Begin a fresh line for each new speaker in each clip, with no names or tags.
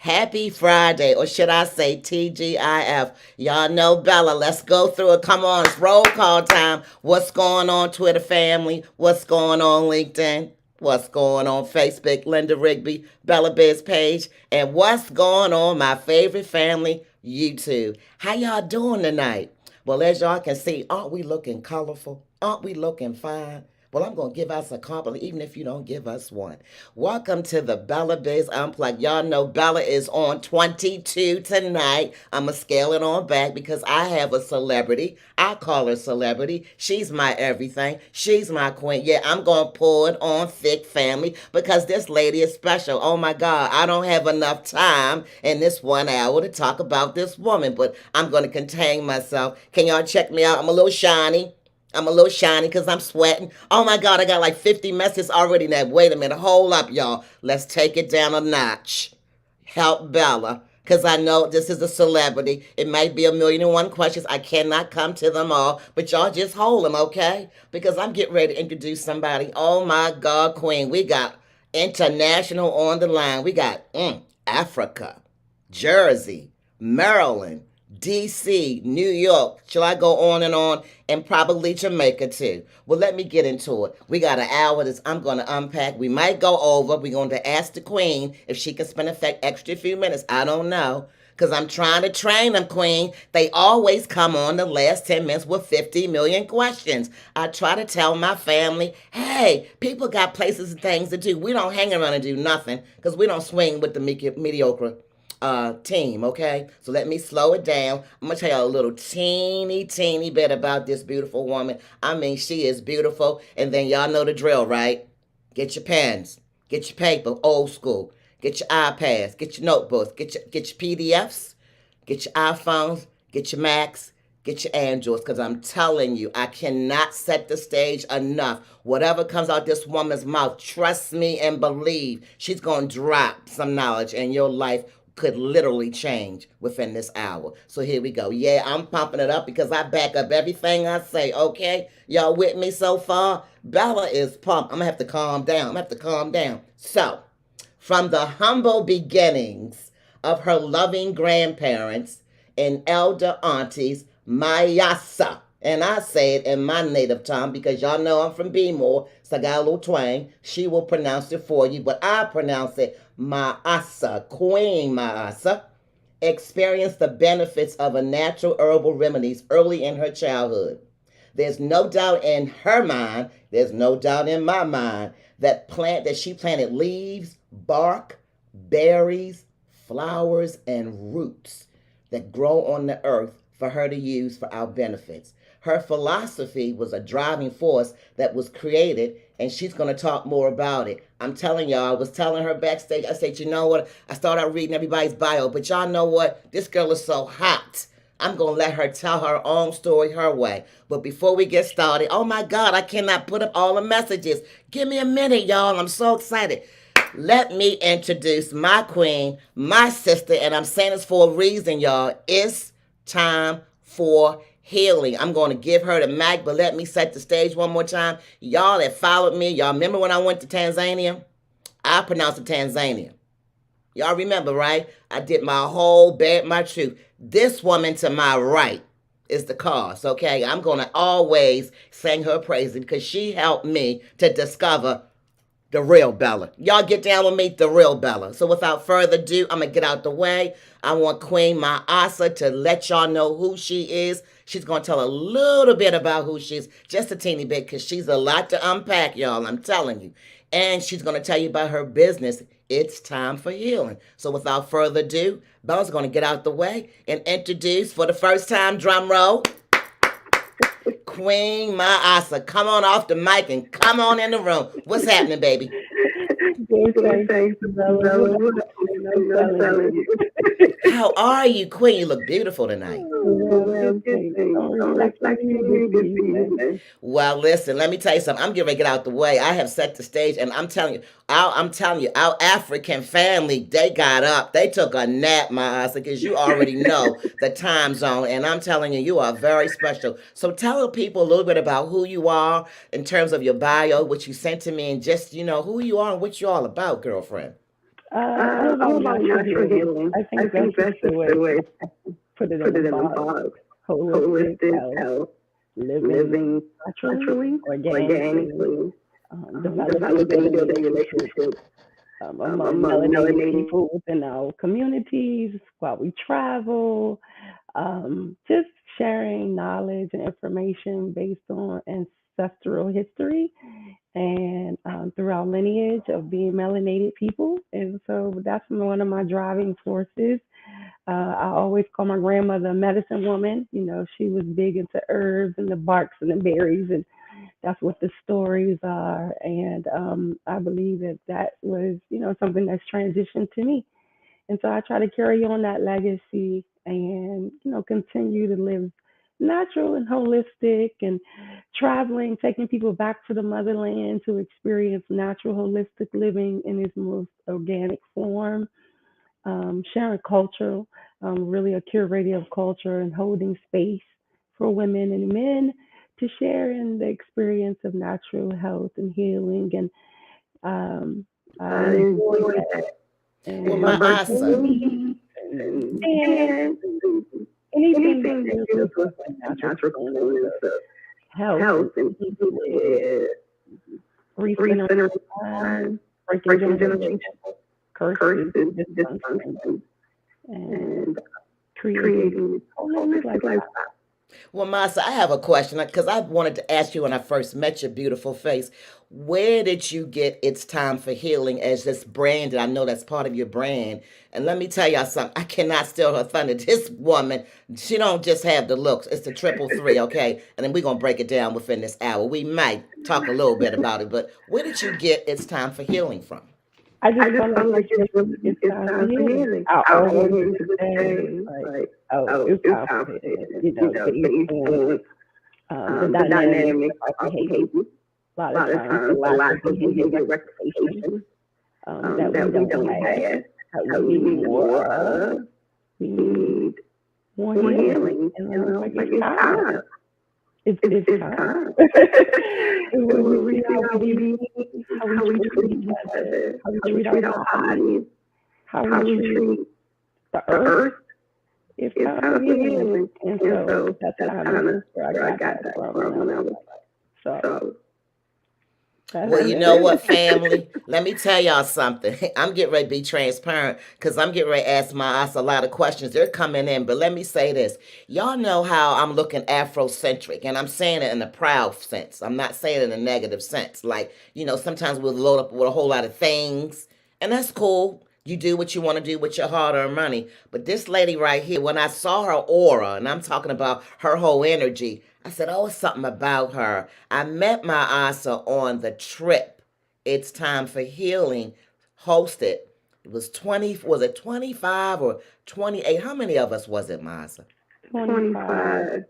Happy Friday, or should I say TGIF? Y'all know Bella. Let's go through it. Come on, it's roll call time. What's going on, Twitter family? What's going on, LinkedIn? What's going on, Facebook? Linda Rigby, Bella Biz page. And what's going on, my favorite family, YouTube? How y'all doing tonight? Well, as y'all can see, aren't we looking colorful? Aren't we looking fine? Well, I'm going to give us a compliment, even if you don't give us one. Welcome to the Bella Biz Unplugged. Y'all know Bella is on 22 tonight. I'm going to scale it on back because I have a celebrity. I call her celebrity. She's my everything. She's my queen. Yeah, I'm going to pull it on thick family because this lady is special. Oh my God, I don't have enough time in this 1 hour to talk about this woman, but I'm going to contain myself. Can y'all check me out? I'm a little shiny. I'm a little shiny because I'm sweating. Oh my God, I got like 50 messages already now. Wait a minute, hold up, y'all. Let's take it down a notch. Help Bella, because I know this is a celebrity. It might be a million and one questions. I cannot come to them all, but y'all just hold them, okay? Because I'm getting ready to introduce somebody. Oh my God, Queen. We got international on the line. We got Africa, Jersey, Maryland, DC, New York. Shall I go on and on? And probably Jamaica too. Well, let me get into it. We got an hour that I'm going to unpack. We might go over. We're going to ask the queen if she can spend an extra few minutes. I don't know. Because I'm trying to train them, Queen. They always come on the last 10 minutes with 50 million questions. I try to tell my family, hey, people got places and things to do. We don't hang around and do nothing because we don't swing with the mediocre team, okay? So let me slow it down. I'm gonna tell you a little teeny bit about this beautiful woman. I mean, she is beautiful. And then y'all know the drill, right? Get your pens, get your paper, old school. Get your iPads, get your notebooks, get your PDFs, get your iPhones, get your Macs, get your Androids, because I'm telling you, I cannot set the stage enough. Whatever comes out this woman's mouth, trust me and believe, she's going to drop some knowledge and your life could literally change within this hour. So here we go. Yeah, I'm pumping it up because I back up everything I say, okay? Y'all with me so far? Bella is pumped. I'm going to have to calm down. I'm going to have to calm down. So, from the humble beginnings of her loving grandparents and elder aunties, Mayasa. And I say it in my native tongue because y'all know I'm from B-More, so I got a little twang. She will pronounce it for you, but I pronounce it Maasa, Queen Maasa. Experienced the benefits of a natural herbal remedies early in her childhood. There's no doubt in her mind, there's no doubt in my mind, that she planted leaves, bark, berries, flowers, and roots that grow on the earth for her to use for our benefits. Her philosophy was a driving force that was created, and she's going to talk more about it. I'm telling y'all, I was telling her backstage, I said, you know what? I started out reading everybody's bio, but y'all know what? This girl is so hot. I'm going to let her tell her own story her way. But before we get started, oh my God, I cannot put up all the messages. Give me a minute, y'all. I'm so excited. Let me introduce my queen, my sister, and I'm saying this for a reason, y'all. It's time for healing. I'm going to give her the mic, but let me set the stage one more time. Y'all that followed me, y'all remember when I went to Tanzania? I pronounced it Tanzania. Y'all remember, right? I did my whole bad, my truth. This woman to my right is the cause, okay? I'm going to always sing her praises because she helped me to discover the real Bella. Y'all get down with me, the real Bella. So without further ado, I'm going to get out the way. I want Queen Maasa to let y'all know who she is. She's going to tell a little bit about who she is, just a teeny bit, because she's a lot to unpack, y'all, I'm telling you. And she's going to tell you about her business. It's time for healing. So without further ado, Bella's going to get out the way and introduce, for the first time, drum roll, Queen Maasa. Come on off the mic and come on in the room. What's happening, baby?
Thanks, Bella. I'm telling you.
How are you, Queen? You look beautiful tonight.
Good thing. Like you good feeling.
Well, listen, let me tell you something. I'm getting ready to get out the way. I have set the stage, and our African family, they got up. They took a nap, my ass, because you already know the time zone. And I'm telling you, you are very special. So tell the people a little bit about who you are in terms of your bio, what you sent to me, and just, who you are and what you're all about, girlfriend.
All
All
about
about
natural
natural
healing.
healing.
I
I
think that's
think
just
that's
the
just
way
the way
I put it in
put
a
it in a
box.
box.
Holistic
Holistic
health,
health,
living
living
naturally,
naturally,
organically,
organically,
developing and
developing and
building
building
relationships
relationships
among
among
melanated
melanated.
people within our communities while we travel, just sharing knowledge and information based on ancestral history and through our lineage of being melanated people. And so that's one of my driving forces. I always call my grandmother a medicine woman. You know, she was big into herbs and the barks and the berries, and that's what the stories are. And I believe that that was, something that's transitioned to me. And so I try to carry on that legacy and, continue to live natural and holistic and traveling, taking people back to the motherland to experience natural, holistic living in its most organic form, sharing culture, really a curator of culture and holding space for women and men to share in the experience of natural health and healing. And um, I
I
enjoy
enjoy
that.
that.
Well,
And
And
my
virtual
Asa,
meetings
virtually
and
and
dance
dance
and
and
anything that
anything that
deals
deals
with
with
the
the
natural
natural
components
components
of
of
health and
health and
peace with
with
recentering
recentering
time,
time,
breaking
breaking
generational
generational
curses
curses,
and dysfunction,
dysfunction,
and
and
creating
creating
holistic
holistic
lifestyle.
lifestyle.
well, Masa, I have a question because I wanted to ask you when I first met your beautiful face. Where did you get "It's Time for Healing" as this brand? And I know that's part of your brand. And let me tell y'all something. I cannot steal her thunder. This woman, she don't just have the looks. It's the triple three, okay? And then we're gonna break it down within this hour. We might talk a little bit about it, but where did you get "It's Time for Healing" from?
I
I
just
just
felt like
felt like
it's
it's
really
really
it's
it's
time for
time for
healing.
healing.
I
I
always
always
would
would
say
say
like,
like,
oh,
oh,
it's
it's
time
time
for
for
healing.
healing.
You know, based
Based
on
on
the
the
dynamics
dynamics
of our
of
behavior.
behavior.
A lot
A
of
lot of
times, the
times, the
lack
lack
of
of
behavior
behavior
rectification
rectification
that we
that we
don't
don't
have,
have,
that we
that we
need
need
more
more
of.
of.
We
We
need
need
more
more
healing.
healing.
And I
And
was
I was
like,
like,
it's
it's
time.
time.
It's
It's
time.
time.
And
And
when we
when we
see
see
how
how
we
we
be,
be,
how we
how we
treat
treat
each
each
other,
other,
how we
how we
treat our
treat our
bodies,
bodies,
how we
how we
treat
treat
the
the
earth,
earth,
it's
it's
time for
time for
healing.
healing.
And
And
so
so
that's
that's
kind of
kind of
where I
where I
got
got
that
that
from. And
from.
I
And I
was
was
like,
like,
so
so
Well,
that's
you
that's
know
it.
what, family? Let me tell y'all something. I'm getting ready to be transparent because I'm getting ready to ask my ass a lot of questions. They're coming in, but let me say this. Y'all know how I'm looking Afrocentric, and I'm saying it in a proud sense. I'm not saying it in a negative sense. Like, sometimes we'll load up with a whole lot of things, and that's cool. You do what you want to do with your hard earned money. But this lady right here, when I saw her aura, and I'm talking about her whole energy, I said, oh, it's something about her. I met my Asa on the trip. It's Time for Healing, hosted. It was 20, was it 25 or 28? How many of us was it, Masa?
25.
25.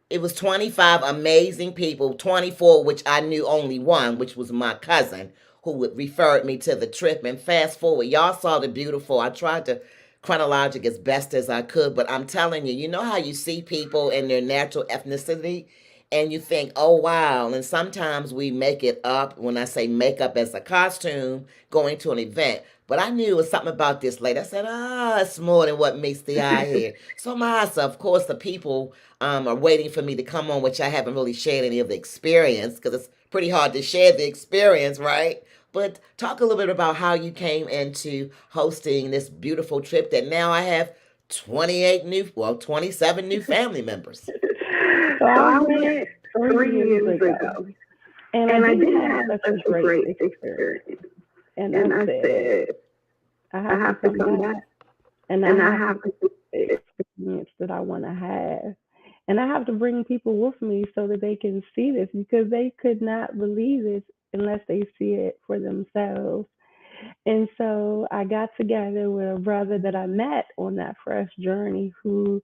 It was 25 amazing people, 24, which I knew only one, which was my cousin, who would referred me to the trip. And fast forward, y'all saw the beautiful. I tried to chronologic as best as I could, but I'm telling you, you know how you see people in their natural ethnicity and you think, oh wow. And sometimes we make it up. When I say makeup as a costume, going to an event. But I knew it was something about this lady. I said, it's more than what meets the eye here. So my eyes, of course, the people are waiting for me to come on, which I haven't really shared any of the experience because it's pretty hard to share the experience, right? But talk a little bit about how you came into hosting this beautiful trip that now I have 28 new, well, 27 new family members.
So
So
I
I
went
went
3 years
3 years
ago,
ago,
and I
and I
didn't
didn't
have
have
such a
such a
great
great
experience.
experience.
And I
And I
said,
said,
I
I
have to
have to
come
come
back,
back,
and I
and I
have to
have
get the experience that I want to have. And I have to bring people with me so that they can see this because they could not believe this unless they see it for themselves. And so I got together with a brother that I met on that fresh journey who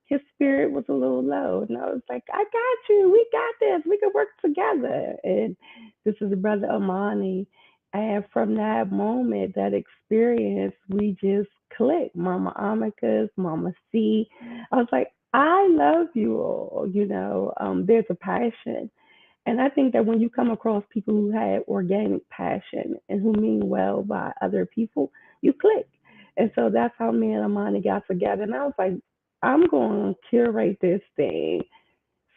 his spirit was a little low. And I was like, I got you. We got this. We can work together. And this is the brother Amani. And from that moment, that experience, we just clicked. Mama Amicus, Mama C. I was like, I love you all. There's a passion. And I think that when you come across people who have organic passion and who mean well by other people, you click. And so that's how me and Amani got together. And I was like, I'm going to curate this thing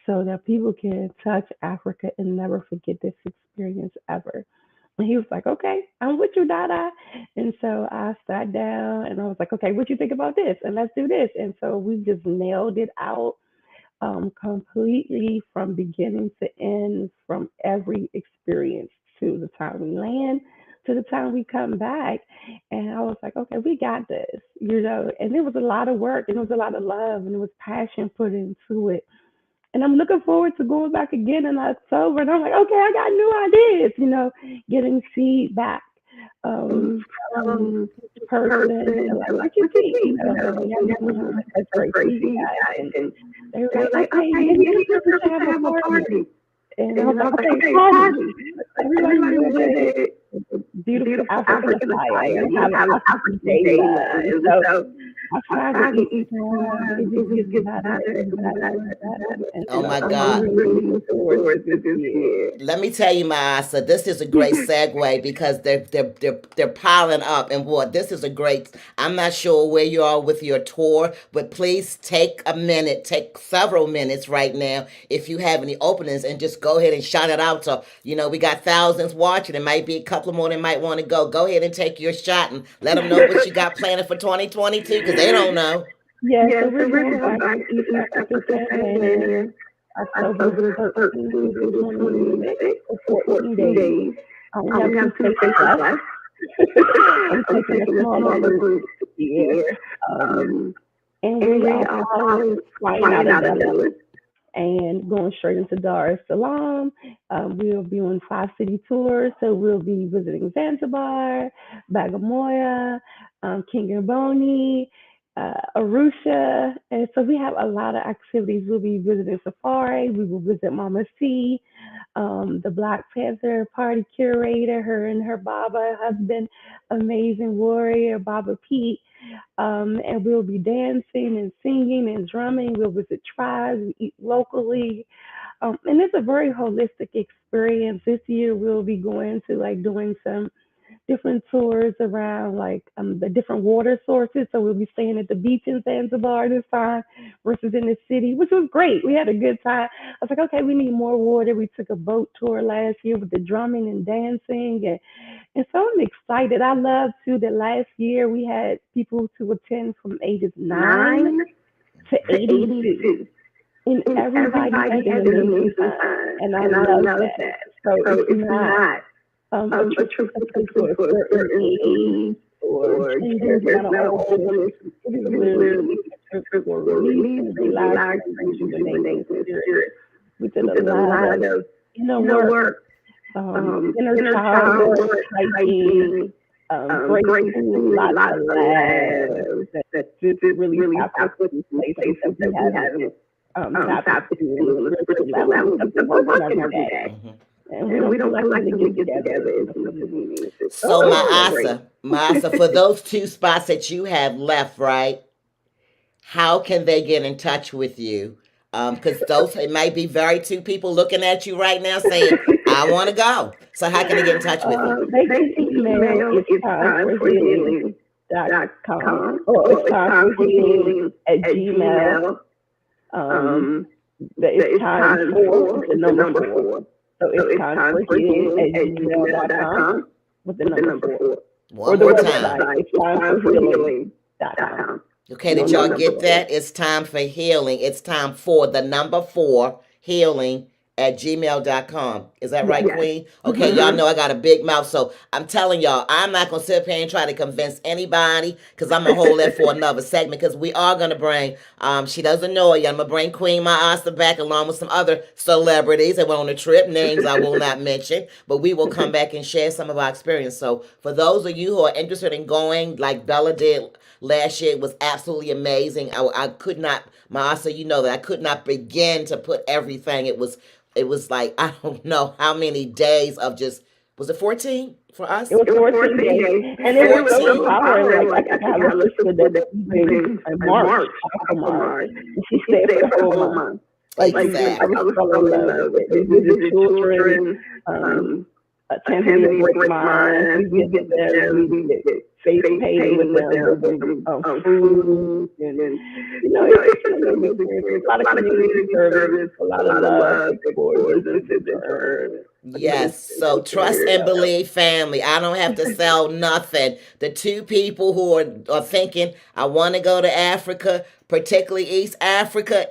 so that people can touch Africa and never forget this experience ever. And he was like, okay, I'm with you, Dada. And so I sat down and I was like, okay, what you think about this? And let's do this. And so we just nailed it out completely from beginning to end, from every experience to the time we land to the time we come back. And I was like, okay, we got this, you know. And it was a lot of work and it was a lot of love and it was passion put into it. And I'm looking forward to going back again in October. And I'm like, okay, I got new ideas, you know, getting feedback from each person. And like, what you think? You know, and everyone has great feedback. And they were like, okay, maybe this is to have a party. And I was like, okay, party. Everybody knew the beautiful African attire and have an African day. And so I tried to each time. It just gets better and better and better. And
Oh my
so I'm
God.
really looking forward to this year.
Let me tell you, Maasa, this is a great segue because they're piling up, and what this is a great. I'm not sure where you are with your tour, but please take a minute, take several minutes right now, if you have any openings, and just go ahead and shout it out. So we got thousands watching. It might be a couple more that might want to go. Go ahead and take your shot and let them know what you got planned for 2022 because they don't know.
Yeah, so we're going back to East Africa, Tanzania, October the 13th through the 26th for 14 days. We have two stations left. I'm taking a small number group this year. And we are flying out of Dallas and going straight into Dar es Salaam. We'll be on 5 city tours, so we'll be visiting Zanzibar, Bagamoyo, Kingamboni, Arusha, and so we have a lot of activities. We'll be visiting Safari. We will visit Mama C, the Black Panther Party curator, her and her Baba husband, amazing warrior Baba Pete. And we'll be dancing and singing and drumming. We'll visit tribes, we eat locally. And it's a very holistic experience. This year we'll be going to like doing some different tours around like the different water sources. So we'll be staying at the beach in Zanzibar this time versus in the city, which was great. We had a good time. I was like, okay, we need more water. We took a boat tour last year with the drumming and dancing. And so I'm excited. I love too that last year we had people to attend from ages 9 to 82. And everybody had an amazing time. And I love that. So it's not a trip for a certain age or gender kind of oldness. It is literally a trip for release and relax and rejuvenating spirit. We did a lot of inner work, inner child work, hiking, great food, lots of labs that just really tap into places that we haven't tapped into on the spiritual level because we're working every day. And we don't collectively get together as a community.
So Maasa, for those 2 spots that you have left, right? How can they get in touch with you? Because it might be very 2 people looking at you right now saying, I want to go. So how can they get in touch with you?
They can email it's timeforhealing.com or it's timeforhealing at gmail. It's time for the number 4. So it's timeforhealing at gmail.com with the number 4.
One more time.
It's timeforhealing.com.
Okay, did y'all get that? It's time for healing. It's time for the number 4 healing at gmail.com. Is that right, Queen? Okay, y'all know I got a big mouth, so I'm telling y'all, I'm not going to sit up here and try to convince anybody because I'm going to hold that for another segment because we are going to bring, she doesn't know it yet, I'm going to bring Queen Maasa back along with some other celebrities that went on the trip, names I will not mention, but we will come back and share some of our experience. So for those of you who are interested in going, like Bella did last year, it was absolutely amazing. I could not, Maasa, you know that I could not begin to put everything. It was like, I don't know how many days of just, was it 14 for us?
It was 14 days. And it was so empowering. Like, I got a sister that in March. She stayed for the whole month. I
Exactly.
just fell in love with it. The visit children, um, Tanzania break minds. We visit them. We get face painting with them. Bring them food, and it's just an amazing experience. There's a lot of community service, a lot of love for infants and children.
Yes, so trust and believe family. I don't have to sell nothing. The two people who are thinking, I want to go to Africa, particularly East Africa,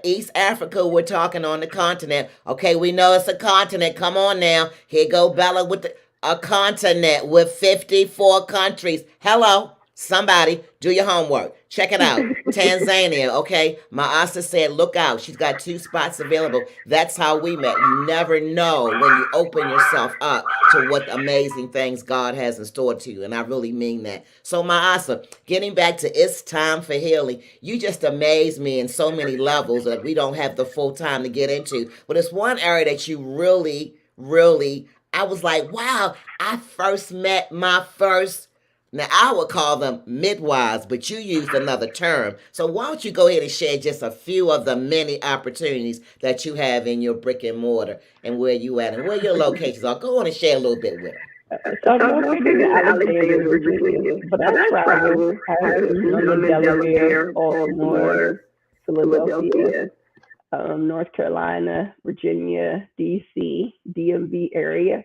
we're talking on the continent. Okay, we know it's a continent. Come on now. Here go Bella with a continent with 54 countries. Hello. Somebody do your homework. Check it out. Tanzania, okay? Maasa said, look out. She's got 2 spots available. That's how we met. You never know when you open yourself up to what amazing things God has in store to you. And I really mean that. So, Maasa, getting back to it's time for healing, you just amaze me in so many levels that we don't have the full time to get into. But it's one area that you really, really, I was like, wow, I first met my first, now, I would call them midwives, but you used another term. So why don't you go ahead and share just a few of the many opportunities that you have in your brick and mortar and where you at and where your locations are. Go on and share a little bit with them.
So I'm located in Alexandria, Virginia, but I travel. I am in Delaware, Baltimore, Philadelphia, North Carolina, Virginia, DC, DMV area,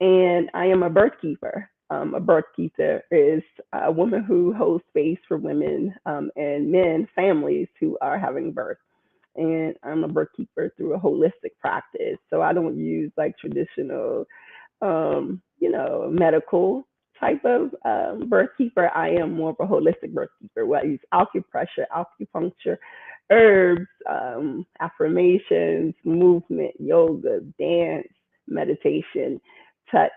and I am a birth keeper. A birth keeper is a woman who holds space for women and men, families who are having birth. And I'm a birth keeper through a holistic practice. So I don't use like traditional, medical type of birth keeper. I am more of a holistic birth keeper where I use acupressure, acupuncture, herbs, affirmations, movement, yoga, dance, meditation, touch,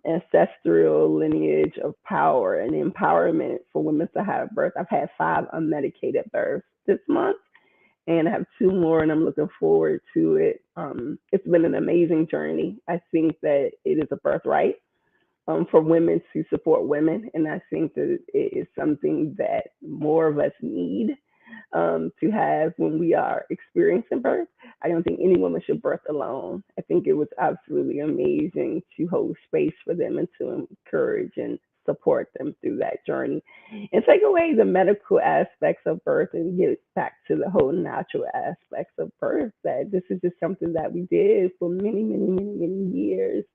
ancestral lineage of power and empowerment for women to have birth. I've had 5 unmedicated births this month, and I have 2 more, and I'm looking forward to it. It's been an amazing journey. I think that it is a birthright for women to support women, and I think that it is something that more of us need to have when we are experiencing birth. I don't think any woman should birth alone. I think it was absolutely amazing to hold space for them and to encourage and support them through that journey and take away the medical aspects of birth and get back to the whole natural aspects of birth. That this is just something that we did for many, many, many, many years.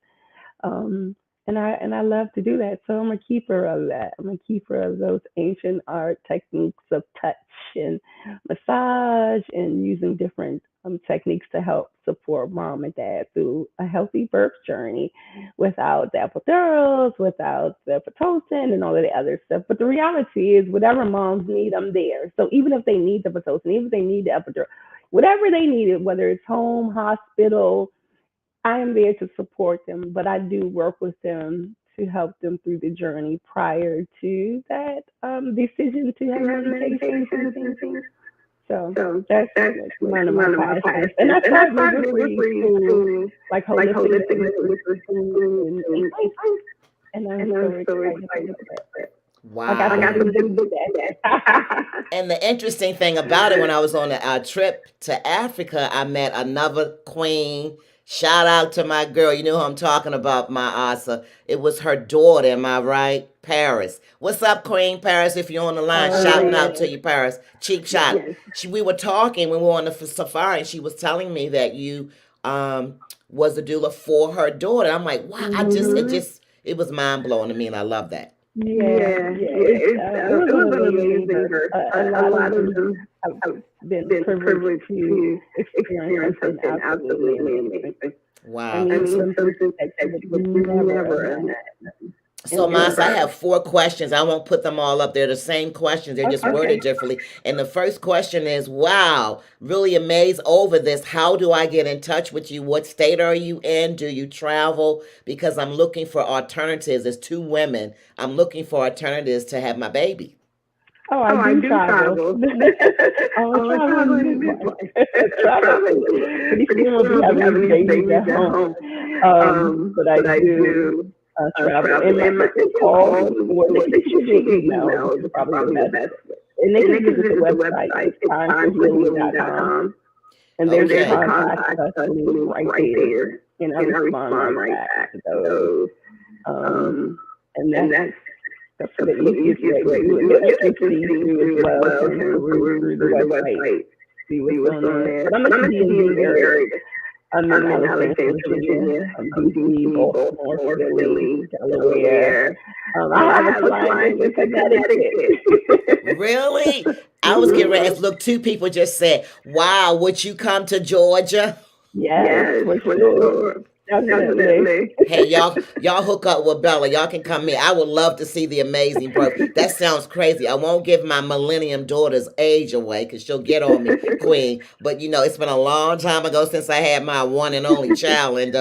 Um, and I love to do that. So I'm a keeper of that. I'm a keeper of those ancient art techniques of touch and massage and using different techniques to help support mom and dad through a healthy birth journey without the epidurals, without the pitocin and all of the other stuff. But the reality is whatever moms need, I'm there. So even if they need the pitocin, even if they need the epidural, whatever they needed, whether it's home, hospital, I am there to support them, but I do work with them to help them through the journey prior to that decision to have medications and things. So that's one of my passions. And I started midwifery school, like holistic midwifery school in place. And I'm so excited about that. I got
Wow.
some things to do that.
And the interesting thing about it, when I was on our trip to Africa, I met another queen. Shout out to my girl. You know who I'm talking about, my Asa. It was her daughter, am I right? Paris. What's up, Queen Paris? If you're on the line, shouting out to you, Paris. Cheap shot. We were talking when we were on the safari, and she was telling me that you was a doula for her daughter. I'm like, wow, it was mind blowing to me, and I love that.
It was an amazing birth. A lot of them have been privileged to experience something absolutely amazing.
Wow.
I mean, something that you would never imagine.
So, Mas, I have 4 questions. I won't put them all up. They're the same questions. They're just worded differently. And the first question is, wow, really amazed over this. How do I get in touch with you? What state are you in? Do you travel? Because I'm looking for alternatives. As 2 women, I'm looking for alternatives to have my baby.
Oh, I do travel. Traveling. Pretty soon we'll be having babies at home. But I do travel. And all what they should email is probably the best. And they can visit the website. It's timeforhealing.com. And there's
Okay.
contact us links right there, and I respond right back to those. And that's the easiest way to do it. You'll actually see through as well, can peruse through the website, see what's on there. But I'm in the DMV area. I'm in Alexandria, Virginia, DC, Baltimore, Philly, Delaware. I have a client in Connecticut.
Really? I was getting ready. Look, two people just said, "Wow, would you come to Georgia?"
Yes, for sure. Definitely.
Hey, y'all hook up with Bella. Y'all can come here. I would love to see the amazing bro. That sounds crazy. I won't give my millennium daughter's age away because she'll get on me, Queen. But it's been a long time ago since I had my one and only child, and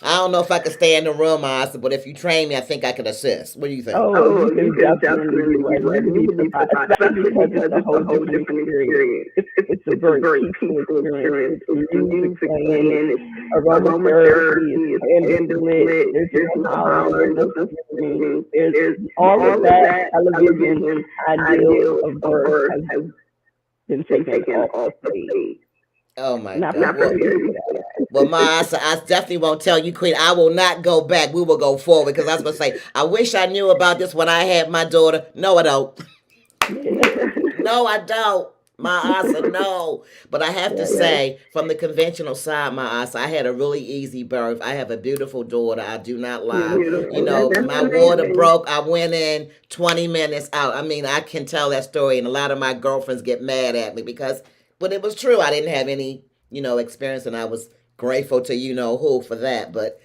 I don't know if I could stay in the room, Asa, but if you train me, I think I could assist. What do you think?
Oh, you can definitely do it. You can be surprised, especially because it's a whole different experience. It's a very peaceful experience. It's music playing, aromatherapy, is candlelit, there's no hollering, no screaming. There's all of that television ideal of birth has been taken off the stage.
Oh my
Not
God. Well, Ma, I definitely won't tell you, Queen. I will not go back. We will go forward because I was going to say, I wish I knew about this when I had my daughter. No, I don't. No, I don't. My Asa, no. But I have to say, from the conventional side, my Asa, I had a really easy birth. I have a beautiful daughter. I do not lie. My water broke. I went in 20 minutes out. I mean, I can tell that story, and a lot of my girlfriends get mad at me but it was true. I didn't have any, experience, and I was grateful to who for that. But,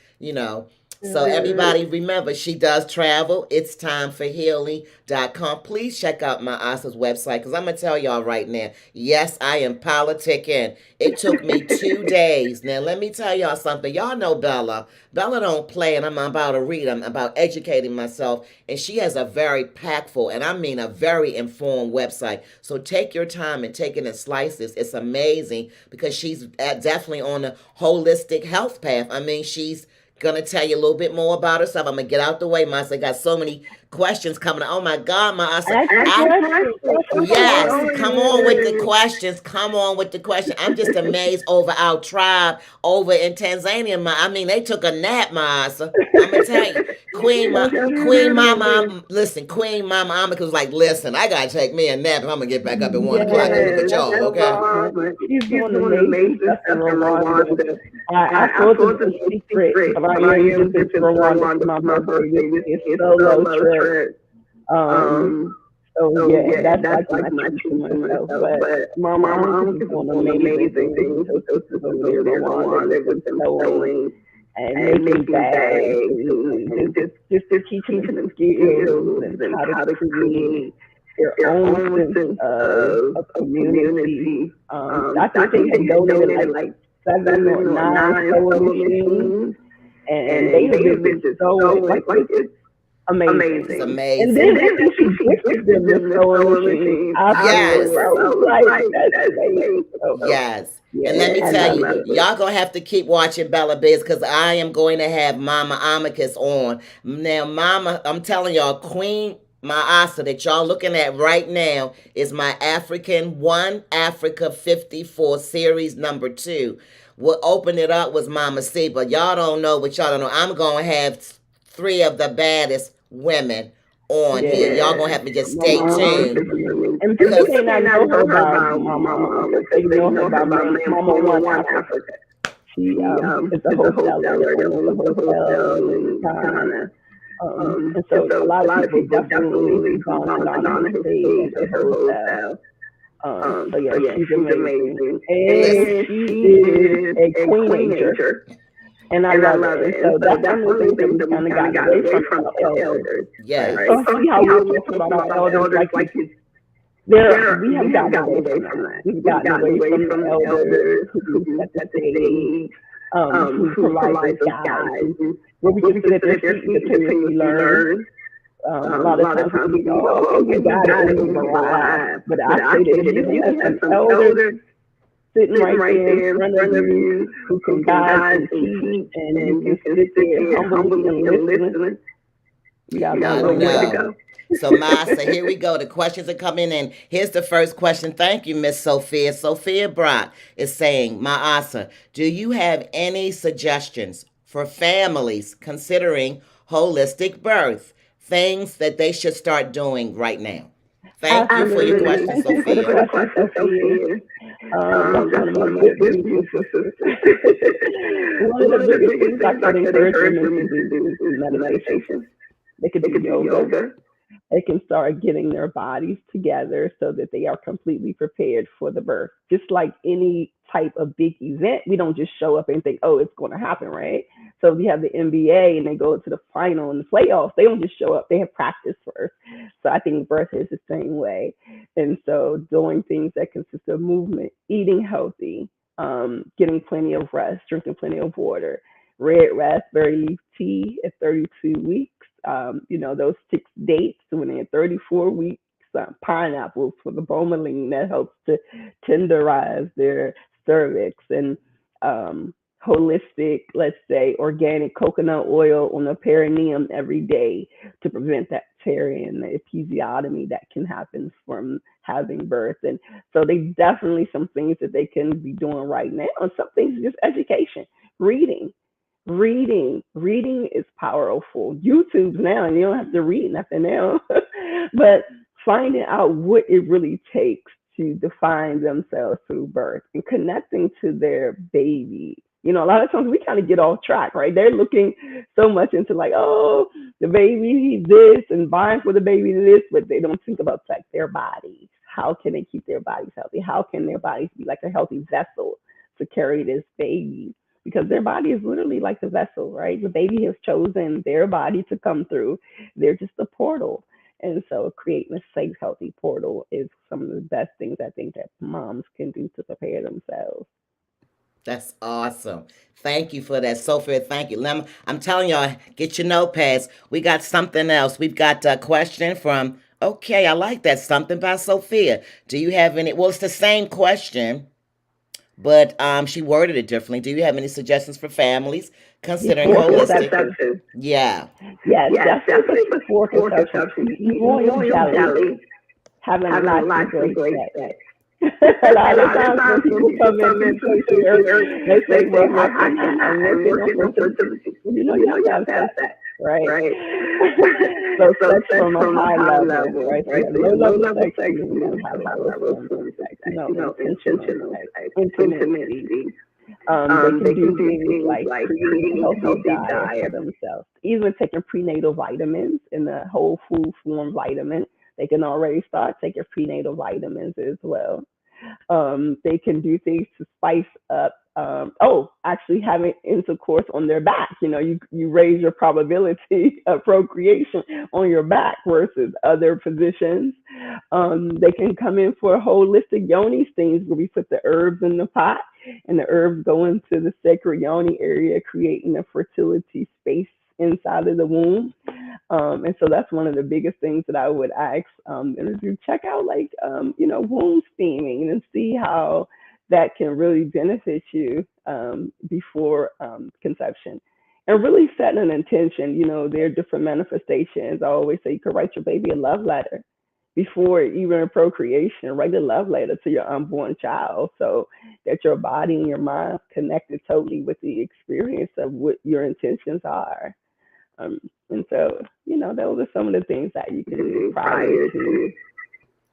so everybody remember, she does travel. It's timeforhealing.com. Please check out my Asa's website because I'm going to tell y'all right now, yes, I am politicking. It took me 2 days. Now, let me tell y'all something. Y'all know Bella. Bella don't play, and I'm about to read. I'm about educating myself, and she has a very packful, and I mean a very informed website. So take your time and take it in slices. It's amazing because she's definitely on a holistic health path. I mean, she's gonna tell you a little bit more about herself. I'm gonna get out the way, Masa. Got so many questions coming. Oh my God, Masa. Yes, come on with the questions. Come on with the question. I'm just amazed over our tribe over in Tanzania. I mean, they took a nap, Masa. I'm gonna tell you, Queen Mama. Listen, Queen Mama Amika was like, listen, I gotta take me a nap, and I'm gonna get back up at 1 o'clock and look at y'all. Okay.
She's doing amazing stuff in Rwanda. I thought it was a secret, but I am just in Rwanda for my birthday. It's solo trip. So yeah, that's like my treat to myself. But Mama is doing amazing things. So over there in Rwanda with sewing and making bags and just teaching them skills and how to create their own sense of community. I think they had donated like 7 or 9 sewing machines, and they have been just sewing like it's amazing.
It's amazing.
And then she gifted them the sewing machine.
Yes.
That's amazing.
Yes. And let me tell you, y'all gonna have to keep watching Bella Biz because I am going to have Mama Amicus on. Now, Mama, I'm telling y'all, Queen Maasa that y'all looking at right now is my African One Africa 54 series number 2. What opened it up was Mama C, but y'all don't know what y'all don't know. I'm gonna have 3 of the baddest women on here. Y'all gonna have to just stay tuned.
And people may not know her about Mama, they know her about Mama One Africa. She is a wholesaler in the hotel in Ghana. And so a lot of people definitely gone on her stage at her hotel. So yeah, she's amazing. And she is a queenager. And I love it. So that's one thing that we kind of got away from the elders.
Yeah.
So see how we're talking about our elders like we have gotten away from that. We've gotten away from the elders who set the stage, who provide those guides, where we can sit at their feet and continuously learn. A lot of times we go, oh, you got it, and you arrive. But I say that if you have some elders sitting right there in front of you who can guide and teach, and you can sit there humbly and listen, You got a
I
long way to go.
know. So, Masa, here we go. The questions are coming in. Here's the first question. Thank you, Miss Sophia. Sophia Brock is saying, Maasa, do you have any suggestions for families considering holistic birth? Things that they should start doing right now. Thank you for your
Absolutely.
question,
Thank you for the
Sophia.
question, Sophia. That's one of my beautiful sisters. One of the biggest things I could encourage women to do is do meditation. They could do yoga. They can start getting their bodies together so that they are completely prepared for the birth. Just like any type of big event, we don't just show up and think, oh, it's going to happen, right? So if you have the NBA and they go to the final and the playoffs, they don't just show up, they have practice first. So I think birth is the same way. And so doing things that consist of movement, eating healthy, getting plenty of rest, drinking plenty of water, red raspberry leaf tea at 32 weeks, those 6 dates when they're 34 weeks, pineapples for the bromelain that helps to tenderize their cervix, and holistic, let's say, organic coconut oil on the perineum every day to prevent that tearing and the episiotomy that can happen from having birth. And so they definitely some things that they can be doing right now. And some things just education, reading. Reading is powerful. YouTube's now, and you don't have to read nothing now. But finding out what it really takes to define themselves through birth and connecting to their baby. A lot of times we kind of get off track, right? They're looking so much into like, oh, the baby this and buying for the baby this, but they don't think about like their bodies. How can they keep their bodies healthy? How can their bodies be like a healthy vessel to carry this baby? Because their body is literally like the vessel, right? The baby has chosen their body to come through. They're just a portal. And so creating a safe, healthy portal is some of the best things I think that moms can do to prepare themselves.
That's awesome. Thank you for that, Sophia. Thank you. I'm telling y'all, get your notepads. We got something else. We've got a question from, okay, I like that. Something by Sophia. Do you have any? Well, it's the same question, but she worded it differently. Do you have any suggestions for families considering
Before
holistic?
conception.
Yeah.
Yes, definitely before conception. Eat royal jelly, having lots of great sex. A lot of times when people come into places, they say, well, how can I work in fertility? You have to have sex, right? So sex from a high level, right? So you have low level sex, and then you have high level sex, intentional sex, intimacy. They can do things like creating a healthy diet for themselves, even taking prenatal vitamins in the whole food form vitamin. They can already start taking prenatal vitamins as well. They can do things to spice up. Actually having intercourse on their back. You raise your probability of procreation on your back versus other positions. They can come in for holistic yoni steams where we put the herbs in the pot and the herbs go into the sacred yoni area, creating a fertility space inside of the womb. And so that's one of the biggest things that I would ask them to check out, like, womb steaming and see how that can really benefit you before conception. And really setting an intention. There are different manifestations. I always say you could write your baby a love letter before even procreation. Write a love letter to your unborn child so that your body and your mind connected totally with the experience of what your intentions are. And so, those are some of the things that you can do prior to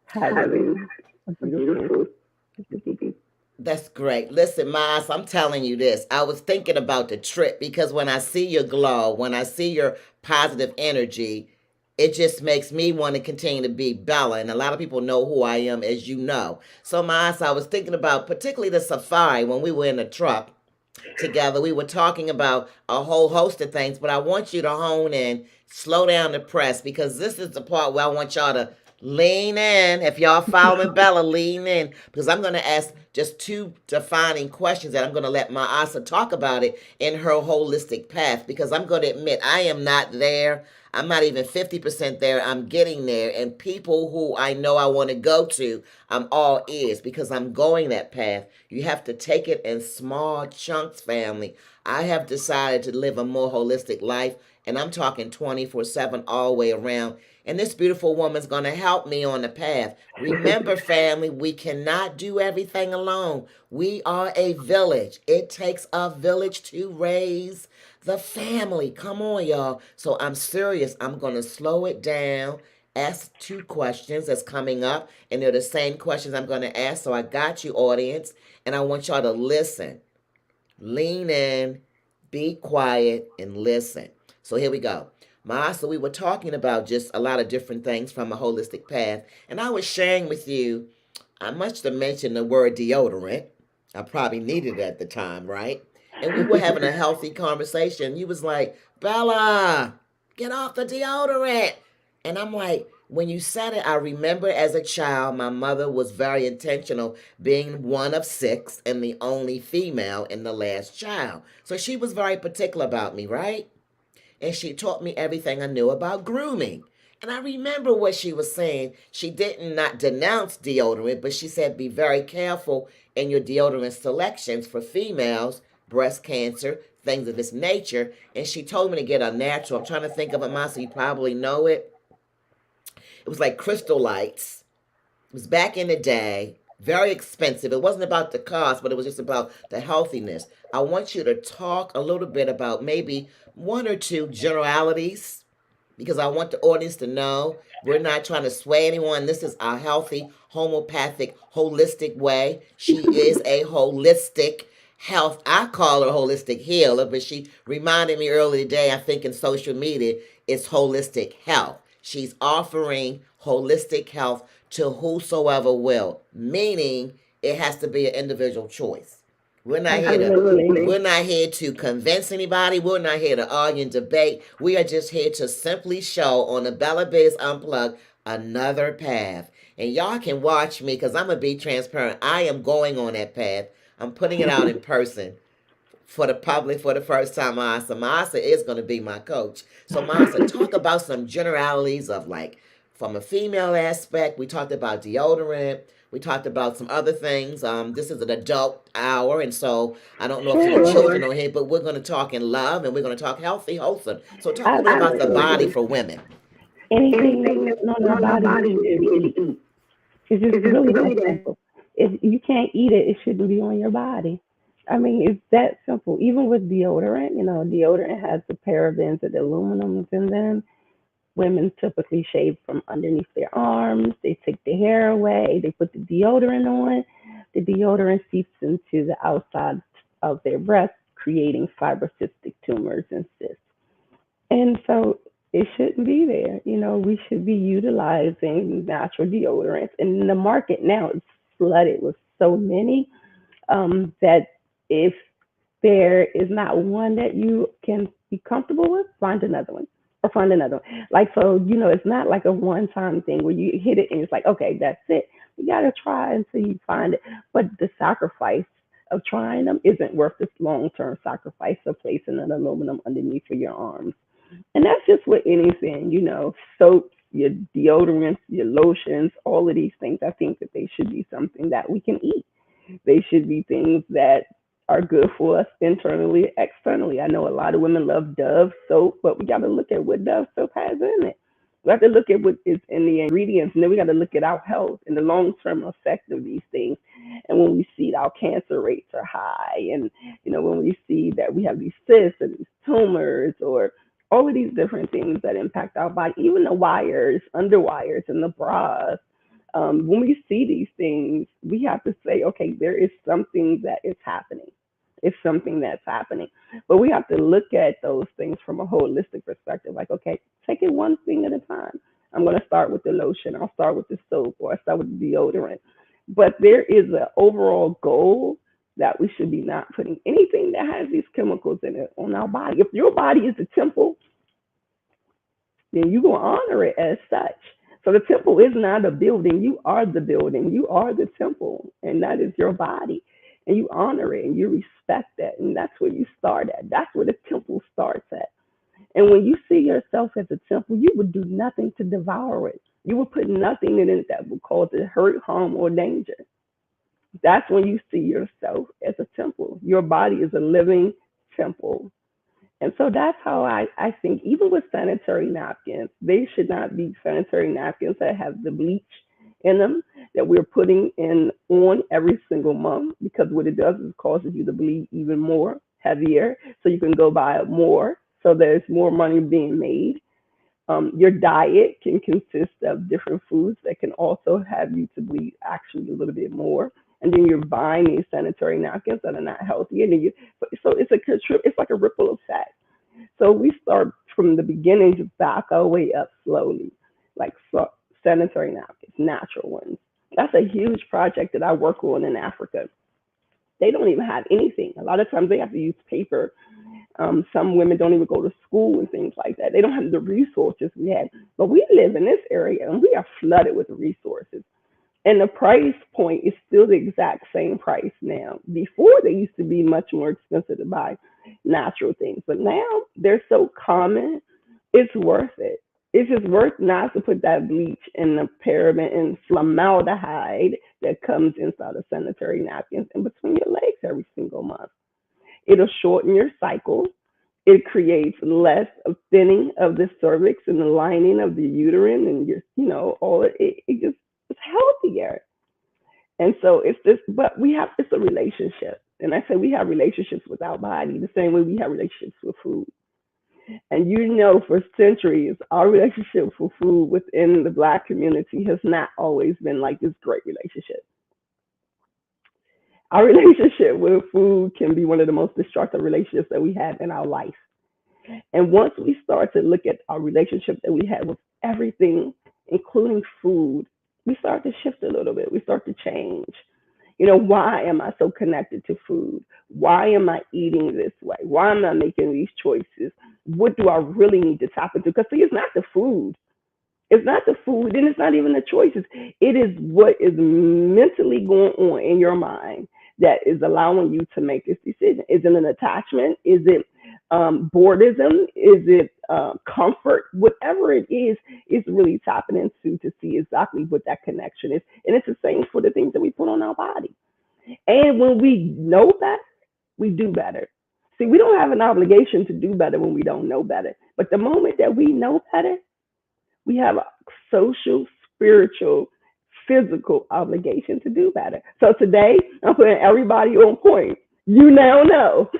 having a beautiful baby.
That's great. Listen, Miles, I'm telling you this. I was thinking about the trip because when I see your glow, when I see your positive energy, it just makes me want to continue to be Bella. And a lot of people know who I am, as you know. So, Miles, I was thinking about particularly the safari when we were in the truck together. We were talking about a whole host of things, but I want you to hone in, slow down the press, because this is the part where I want y'all to lean in. If y'all following Bella, lean in, because I'm going to ask just two defining questions that I'm going to let my Asa talk about it in her holistic path, because I'm going to admit I am not there. I'm not even 50% there. I'm getting there. And people who I know I want to go to, I'm all ears because I'm going that path. You have to take it in small chunks, family. I have decided to live a more holistic life, And I'm talking 24/7 all the way around. And this beautiful woman's going to help me on the path. Remember, family, we cannot do everything alone. We are a village. It takes a village to raise the family. Come on, y'all. So I'm serious. I'm going to slow it down, ask two questions that's coming up, and they're the same questions I'm going to ask. So I got you, audience, and I want y'all to listen. Lean in, be quiet, and listen. So here we go. So we were talking about just a lot of different things from a holistic path, and I was sharing with you. I must have mentioned the word deodorant. I probably needed it at the time, right? And we were having a healthy conversation. You was like, Bella, get off the deodorant. And I'm like, when you said it, I remember as a child, my mother was very intentional, being one of six and the only female and the last child. So she was very particular about me, right? And she taught me everything I knew about grooming. And I remember what she was saying. She didn't not denounce deodorant, but she said be very careful in your deodorant selections for females, breast cancer, things of this nature. And she told me to get a natural. I'm trying to think of it, Masa. You probably know it. It was like Crystal Lights. It was back in the day, very expensive. It wasn't about the cost, but it was just about the healthiness. I want you to talk a little bit about maybe one or two generalities because I want the audience to know we're not trying to sway anyone. This is our healthy, homeopathic, holistic way. She is a holistic health. I call her holistic healer, but she reminded me earlier today, I think in social media, it's holistic health. She's offering holistic health to whosoever will, meaning it has to be an individual choice. We're not here to
Absolutely.
we're not here to convince anybody. We're not here to argue and debate. We are just here to simply show on the Bella Biz Unplugged another path. And y'all can watch me because I'm gonna be transparent. I am going on that path. I'm putting it out in person for the public for the first time. Masa is going to be my coach. So Masa, talk about some generalities of like from a female aspect. We talked about deodorant. We talked about some other things. This is an adult hour, and so I don't know if your
Sure.
children are here, but we're going to talk in love, and we're going to talk healthy, wholesome. So talk a little bit about the body
Absolutely.
for women.
Anything that's on our body you shouldn't eat. It's just really that simple. If you can't eat it, it shouldn't be on your body. I mean, it's that simple. Even with deodorant, deodorant has the parabens and the aluminums in them. Women typically shave from underneath their arms. They take the hair away. They put the deodorant on. The deodorant seeps into the outside of their breasts, creating fibrocystic tumors and cysts. And so it shouldn't be there. We should be utilizing natural deodorants. And the market now is flooded with so many that if there is not one that you can be comfortable with, find another one or find another one. Like, so, it's not like a one time thing where you hit it and it's like, okay, that's it. You got to try until you find it. But the sacrifice of trying them isn't worth this long term sacrifice of placing an aluminum underneath of your arms. And that's just with anything, soaps, your deodorants, your lotions, all of these things. I think that they should be something that we can eat. They should be things that are good for us internally, externally. I know a lot of women love Dove soap, but we got to look at what Dove soap has in it. We have to look at what is in the ingredients, and then we got to look at our health and the long term effect of these things. And when we see our cancer rates are high, and when we see that we have these cysts and these tumors, or all of these different things that impact our body, even the wires, underwires, and the bras. When we see these things, we have to say, okay, there is something that is happening. It's something that's happening. But we have to look at those things from a holistic perspective. Like, okay, take it one thing at a time. I'm going to start with the lotion. I'll start with the soap, or I start with the deodorant. But there is an overall goal that we should be not putting anything that has these chemicals in it on our body. If your body is a temple, then you're going to honor it as such. So the temple is not a building. You are the building. You are the temple, and that is your body. And you honor it and you respect that. And that's where you start at. That's where the temple starts at. And when you see yourself as a temple, you would do nothing to devour it. You would put nothing in it that would cause it hurt, harm, or danger. That's when you see yourself as a temple. Your body is a living temple. And so that's how I think, even with sanitary napkins, they should not be sanitary napkins that have the bleach in them that we're putting in on every single month, because what it does is causes you to bleed even more heavier, so you can go buy more, so there's more money being made. Your diet can consist of different foods that can also have you to bleed actually a little bit more. And then you're buying these sanitary napkins that are not healthy, and then so it's like a ripple effect. So we start from the beginning, just back our way up slowly, like sanitary napkins, natural ones. That's a huge project that I work on in Africa. They don't even have anything. A lot of times they have to use paper. Some women don't even go to school and things like that. They don't have the resources we have. But we live in this area and we are flooded with resources. And the price point is still the exact same price now. Before, they used to be much more expensive to buy natural things, but now they're so common, it's worth it. It's just worth not to put that bleach and the paraben and formaldehyde that comes inside of sanitary napkins in between your legs every single month. It'll shorten your cycle. It creates less of thinning of the cervix and the lining of the uterine, and your, all it just it's healthier. And so it's this, but it's a relationship. And I say we have relationships with our body the same way we have relationships with food. And for centuries, our relationship with food within the Black community has not always been like this great relationship. Our relationship with food can be one of the most destructive relationships that we have in our life. And once we start to look at our relationship that we have with everything, including food, we start to shift a little bit. We start to change. Why am I so connected to food? Why am I eating this way? Why am I making these choices? What do I really need to tap into? Because, see, it's not the food. It's not the food, and it's not even the choices. It is what is mentally going on in your mind that is allowing you to make this decision. Is it an attachment? Is it boredom? Is it comfort? Whatever it is really tapping into to see exactly what that connection is. And it's the same for the things that we put on our body. And when we know better, we do better. See, we don't have an obligation to do better when we don't know better. But the moment that we know better, we have a social, spiritual, physical obligation to do better. So today, I'm putting everybody on point. You now know.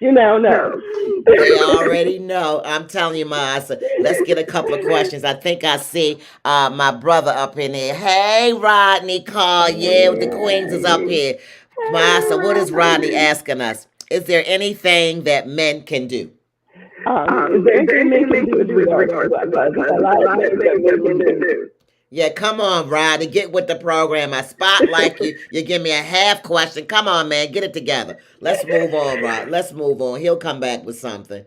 You now know.
They already know. I'm telling you, Maasa. Let's get a couple of questions. I think I see my brother up in here. Hey, Rodney Carr. Yeah, the Queens is up here. Maasa, what is Rodney asking us? Is there anything that men can do?
Is there anything men can do with regards to what? Because there's a lot of things that men can do.
Yeah, come on, Rodney. Get with the program. I spotlight you. You give me a half question. Come on, man. Get it together. Let's move on, Rod. Let's move on. He'll come back with something.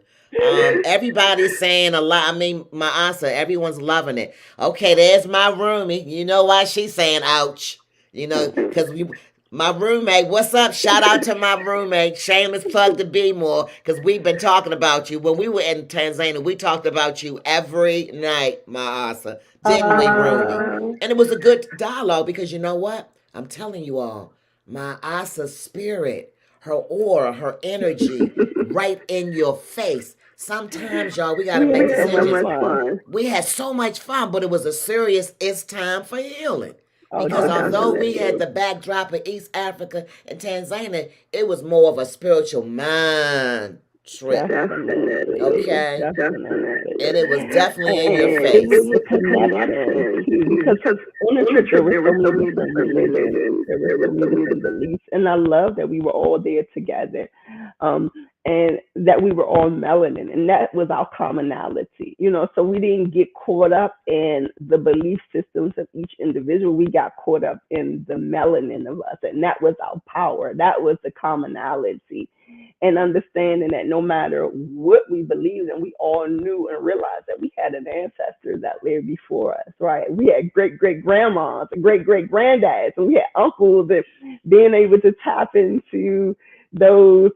Everybody's saying a lot. I mean, my answer, everyone's loving it. Okay, there's my roomie. You know why she's saying ouch? Because my roommate, what's up? Shout out to my roommate. Shameless plug to Be More, because we've been talking about you. When we were in Tanzania, we talked about you every night, my Asa. Didn't we, roomie? And it was a good dialogue because you know what? I'm telling you all, my Asa's spirit, her aura, her energy, right in your face. Sometimes, y'all, we got to
We
make
had so much
decisions.
fun.
We had so much fun, but it was a serious, it's time for healing.
Oh,
Because although we had
definitely.
the backdrop of East Africa and Tanzania, it was more of a spiritual mind trip.
Definitely.
Okay?
Definitely.
And it was definitely in your
And it
face.
was a connection too, because on the trip there were so many different religions, there were so many different beliefs, and I love that we were all there together, um, and that we were all melanin, and that was our commonality. So we didn't get caught up in the belief systems of each individual. We got caught up in the melanin of us, and that was our power. That was the commonality, and understanding that no matter what we believed in, we all knew and realized that we had an ancestor that lived before us, right? We had great great grandmas and great great granddads, and we had uncles, and being able to tap into those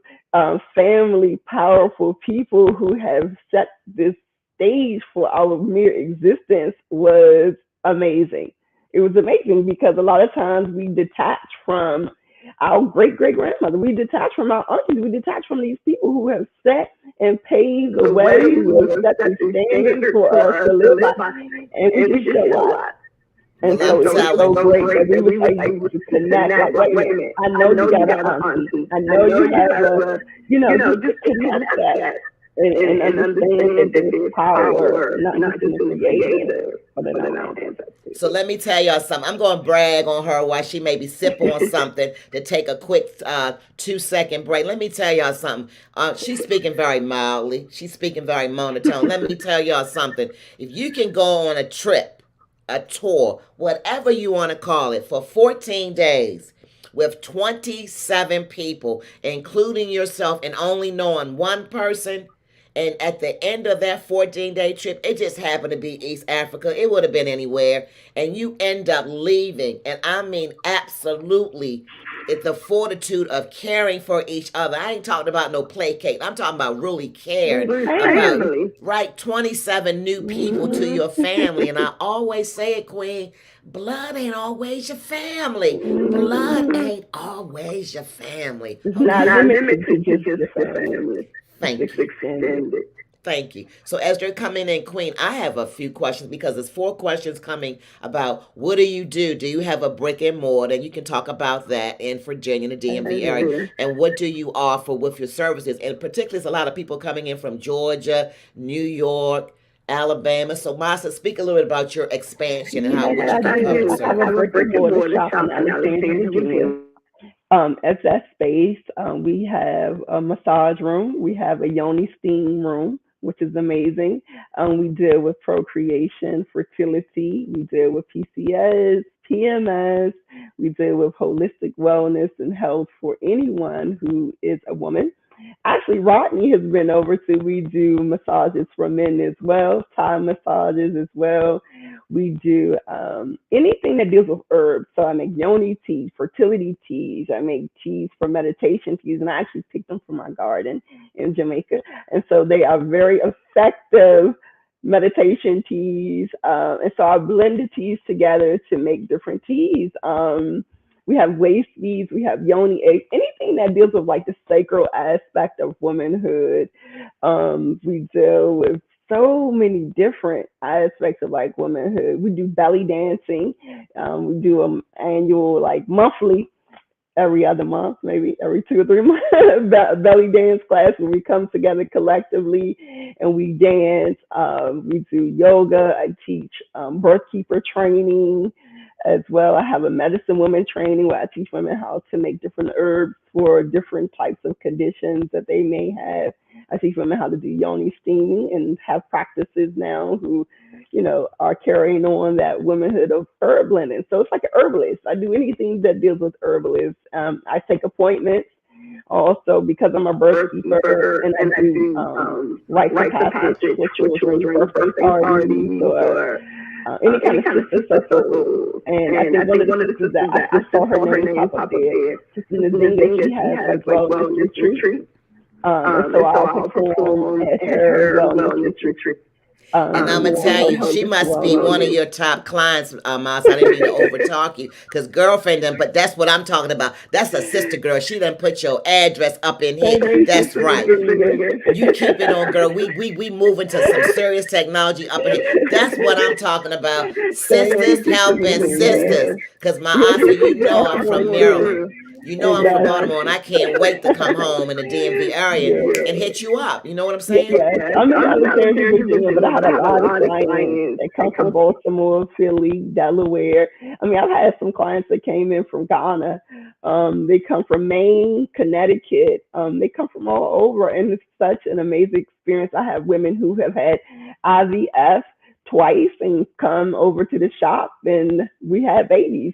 family powerful people who have set this stage for our mere existence was amazing. It was amazing because a lot of times we detach from our great great grandmother. We detach from our aunties. We detach from these people who have set and paved the
The
way,
way
who
who
have
have
set
set
the
the
standards
standards
for us
for us
to
to
live by,
live by,
and we
and we
just
just
show
show
up.
up.
And
Well,
so
I'm
And
it
so
was
it
so
was
telling
so
you.
great that
great
we
that
was
we was
able
able
to
to
connect. Like,
connect.
wait
Like,
a
wait a
minute,
minute,
I
I
know you
know you
got an
got an
auntie.
auntie.
I
I
know
know
you
you
have
have
a,
a, you know,
just to
just to
connect
connect
that
that
and
and
understand that
understand that
there's
there's
power
power
not just
not
in
just
the
in the
creator,
creator,
but in
but in
our
our
ancestors.
ancestors.
So let me tell y'all something. I'm going to brag on her while she maybe sip on something to take a quick 2-second break. Let me tell y'all something. She's speaking very mildly. She's speaking very monotone. Let me tell y'all something. If you can go on a trip, a tour, whatever you want to call it, for 14 days with 27 people, including yourself, and only knowing one person, and at the end of that 14-day trip, it just happened to be East Africa. It would have been anywhere. And you end up leaving. And I mean, absolutely, it's the fortitude of caring for each other. I ain't talking about no placate. I'm talking about really caring
Really
about,
Family.
family.
right, 27 new people to
Mm-hmm.
your family. And I always say it, Queen, blood ain't always your family. Blood
Mm-hmm.
ain't always your family.
It's
It's
not
Okay?
not
limited to
limited to
just
just
your
your
family.
family.
It's
Thank
It's
you.
extended.
extended.
Thank you. So as they're coming in, Queen, I have a few questions because there's 4 questions coming about what do you do? Do you have a brick and mortar? And you can talk about that in Virginia, the DMV
And
area.
Yeah.
And what do you offer with your services? And particularly, there's a lot of people coming in from Georgia, New York, Alabama. So, Masa, speak a little bit about your expansion and how
yes,
what
Yes,
you
I
can
I
cover,
do.
do.
I have
sir.
a
I have a
brick and
brick and
mortar
mortar
shop in
shop in
Alexandria,
Alexandria,
Virginia.
Virginia.
At that space, we have a massage room, we have a yoni steam room, which is amazing. We deal with procreation, fertility, we deal with PCS, PMS, we deal with holistic wellness and health for anyone who is a woman. Actually, Rodney has been over to. We do massages for men as well, Thai massages as well. We do anything that deals with herbs. So I make yoni teas, fertility teas. I make teas for meditation teas, and I actually picked them from my garden in Jamaica. And so they are very effective meditation teas. And so I blend the teas together to make different teas. We have waist beads, we have yoni eggs, anything that deals with like the sacral aspect of womanhood. We deal with so many different aspects of like womanhood. We do belly dancing. We do an annual, like monthly, every other month, maybe every 2 or 3 months, belly dance class where we come together collectively and we dance. We do yoga. I teach birth keeper training as well. I have a medicine woman training where I teach women how to make different herbs for different types of conditions that they may have. I teach women how to do yoni steaming and have practices now who, are carrying on that womanhood of herb blending. So it's like an herbalist. I do anything that deals with herbalists. I take appointments also because I'm a birth
Birth
keeper
keeper,
and I
and I
do
do
rites of
rites of
passage
passage
for
for
children's
children's
birthday
birthday
parties
parties
or
or
any kind
any
of
kind of
sister
sister
circles.
circles.
And I
And I
think one
think
of the
one of the
sisters that
sisters
I
that I
just saw
just
her
saw her
name
name
pop up
pop up
there,
there,
Sister
Sister
Nazinga,
Nazinga,
she
she
has
has
like
like
wellness
wellness
retreats.
retreats.
And so
And so
I'll
I'll
perform
perform
at
at
her
her
wellness
wellness
retreat.
retreat.
And I'm gonna
For
tell you, she
holistic
must be one of
wellness.
your top clients, Mas. I didn't mean to overtalk you, cause girlfriend done. But that's what I'm talking about. That's a sister girl. She done put your address up in here.
Thank you,
That's
Sister
right.
Nazinga.
You keep it on, girl. We moving to some serious technology up in here. That's what I'm talking about.
Thank you,
Sisters
Sister
helping sisters.
Nazinga.
Cause my
Yes,
Asa, you know I'm from Maryland.
definitely.
You know
And
I'm from
that's,
Baltimore, and I can't wait to come home in the DMV area
yeah.
and hit you up. You know what I'm saying?
Yes,
Yes,
I'm in
I'm in
Alexandria,
Alexandria,
Virginia, but I
Virginia,
have
but
a
I have a
lot of
lot of
clients
clients
that
that
come from
come.
Baltimore, Philly, Delaware. I mean, I've had some clients that came in from Ghana. They come from Maine, Connecticut. They come from all over, and it's such an amazing experience. I have women who have had IVF twice and come over to the shop, and we had babies.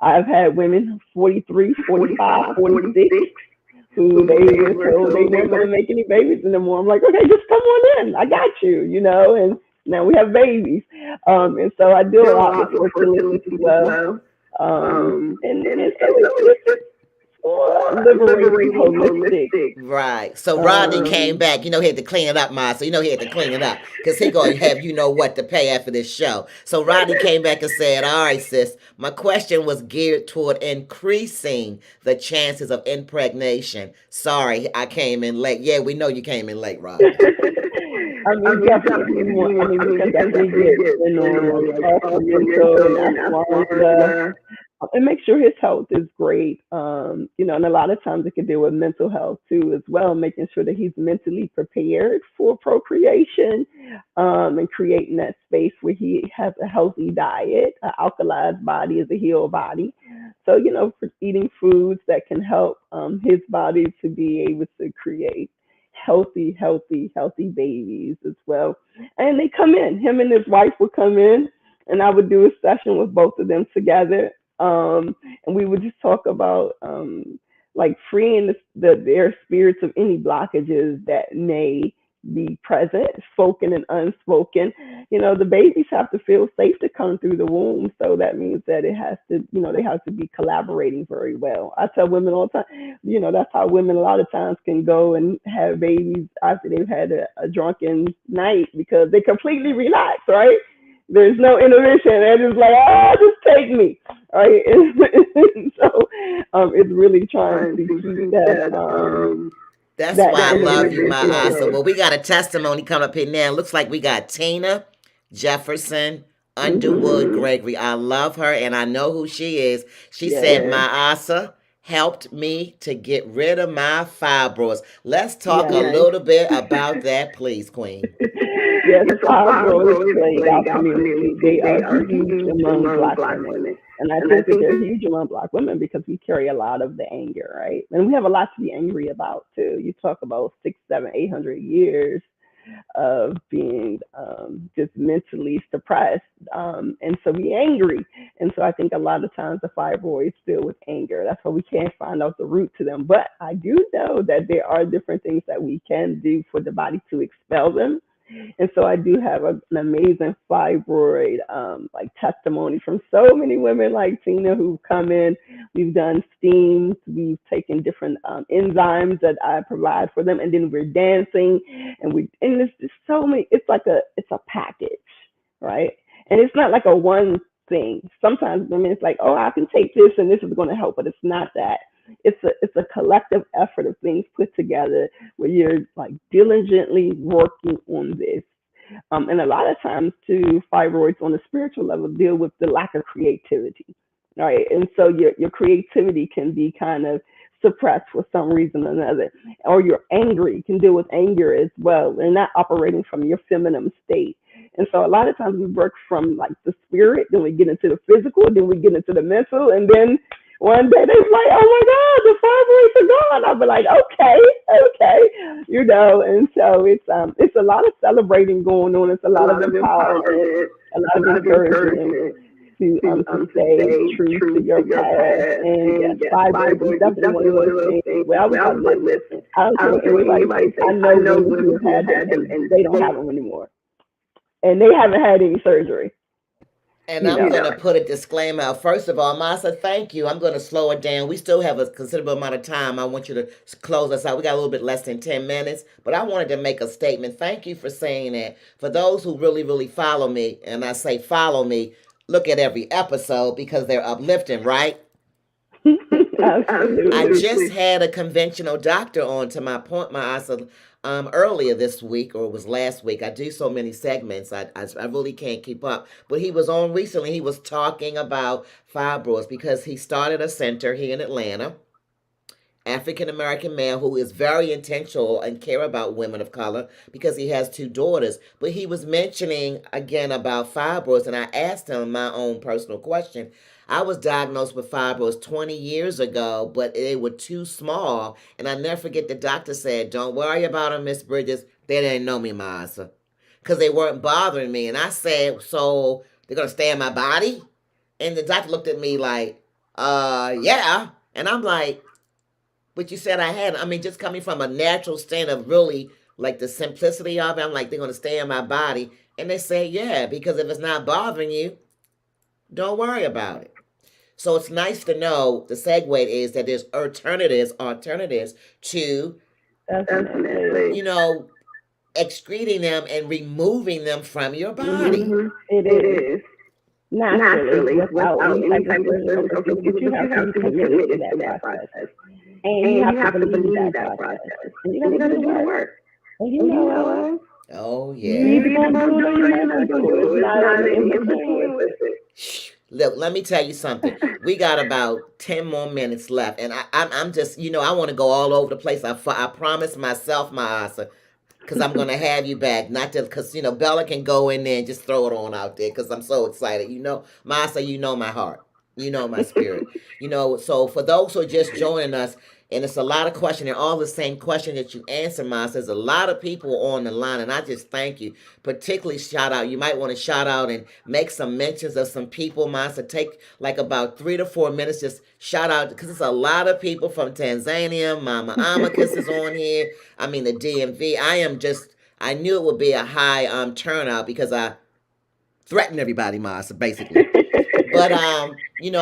I've had women 43, 45,
45,
46
46,
who
who
they
they
were
were
told they
told they
weren't going to
weren't.
make any babies anymore. I'm like, okay, just come on in. I got you. And now we have babies. And so I do a
Do a
lot with
lot with
fertility as
fertility as
well.
well.
Um, and,
And
and so
so
it's
it's just
just liberating, holistic.
Right. So Rodney came
Um,
back. He had to clean it up, Ma. So he had to clean it up because he gonna have what to pay after this show. So Rodney came back and said, "All right, sis. My question was geared toward increasing the chances of impregnation. Sorry, I came in late. Yeah, we know you came in late, Rodney."
I mean, definitely, we want. I mean, we can definitely get in on like all for mental and Esperanza, and make sure his health is great. And a lot of times it can deal with mental health too, as well, making sure that he's mentally prepared for procreation, and creating that space where he has a healthy diet. An alkalized body is a healed body. So, for eating foods that can help his body to be able to create healthy babies as well. And they come in, him and his wife would come in, and I would do a session with both of them together. And we would just talk about like freeing their spirits of any blockages that may be present, spoken and unspoken. The babies have to feel safe to come through the womb. So that means that it has to, they have to be collaborating very well. I tell women all the time, that's how women a lot of times can go and have babies after they've had a drunken night because they completely relax, right? There's no intervention. They're just like, oh, just take me, right? So it's really trying to keep
That's
that
why I love you, my Asa.
individual.
Well, we got a testimony coming up here now. Looks like we got Tina Jefferson Underwood
Mm-hmm.
Gregory. I love her and I know who she is. She said,
Yes,
my Asa helped me to get rid of my fibroids. Let's talk a
yes.
little bit about that, please, Queen.
Yes, fibroids plague our community. They are huge among Black women. And I think that they're huge among Black women because we carry a lot of the anger, right? And we have a lot to be angry about too. You talk about 6, 7, 800 years of being just mentally suppressed. And so we angry. And so I think a lot of times the fibroids deal with anger. That's why we can't find out the root to them. But I do know that there are different things that we can do for the body to expel them. And so I do have an amazing fibroid like testimony from so many women like Tina who've come in. We've done steams, we've taken different enzymes that I provide for them, and then we're dancing, and there's just so many. It's a package, right? And it's not like a one thing. Sometimes women it's like, oh, I can take this and this is going to help, but it's not that. It's a collective effort of things put together where you're like diligently working on this. And a lot of times, too, fibroids on a spiritual level deal with the lack of creativity, right? And so your creativity can be kind of suppressed for some reason or another, or you're angry, you can deal with anger as well. They're not operating from your feminine state. And so a lot of times we work from like the spirit, then we get into the physical, then we get into the mental, and then one day they was like, "Oh my God, the fibroids are gone." I'll be like, "Okay, okay," And so it's a lot of celebrating going on. It's a lot of empowerment, a lot of encouragement to stay true to your path. And yes, fibroids is definitely one of those things. Well, I was like, listen, I don't care what anybody says. I know women who have had them and they don't have them anymore, and they haven't had any surgery.
And
You
I'm
know.
going to put a disclaimer out. First of all, Masa, thank you. I'm going to slow it down. We still have a considerable amount of time. I want you to close us out. We got a little bit less than 10 minutes, but I wanted to make a statement. Thank you for saying that. For those who really, really follow me, and I say follow me, look at every episode because they're uplifting, right? I
Absolutely.
just had a conventional doctor on to my point, my Asa, earlier this week, or it was last week. I do so many segments, I really can't keep up. But he was on recently. He was talking about fibroids because he started a center here in Atlanta. African American man who is very intentional and care about women of color because he has two daughters. But he was mentioning again about fibroids, and I asked him my own personal question. I was diagnosed with fibroids 20 years ago, but they were too small. And I never forget the doctor said, "Don't worry about them, Miss Bridges. They didn't know me, Masa, because they weren't bothering me." And I said, "So they're going to stay in my body?" And the doctor looked at me like, yeah. And I'm like, but you said I had. I mean, just coming from a natural state of really like the simplicity of it, I'm like, they're going to stay in my body. And they say, yeah, because if it's not bothering you, don't worry about it. So it's nice to know the segue is that there's alternatives to,
Definitely.
you know, excreting them and removing them from your body.
Mhm. It is naturally without any type of surgical procedure, but you have to be committed to that process, and you have to believe that process, and you got to do the work. And you know us,
Oh
you
yeah.
either gonna do it or you're not gonna do it. It's not an in between with it.
Look, let me tell you something. We got about 10 more minutes left, and I'm just, I want to go all over the place. I promised myself, my Asa, because I'm going to have you back. Not just because, Bella can go in there and just throw it on out there because I'm so excited. Masa, you know my heart. You know my spirit. So for those who are just joining us, and it's a lot of questions, and all the same question that you answer, Masa, there's a lot of people on the line, and I just thank you. Particularly shout out, you might want to shout out and make some mentions of some people, Masa. Take like about 3 to 4 minutes, just shout out, because it's a lot of people from Tanzania. Mama Amicus is on here. I mean, the DMV. I knew it would be a high turnout because I threatened everybody, Masa, basically. But I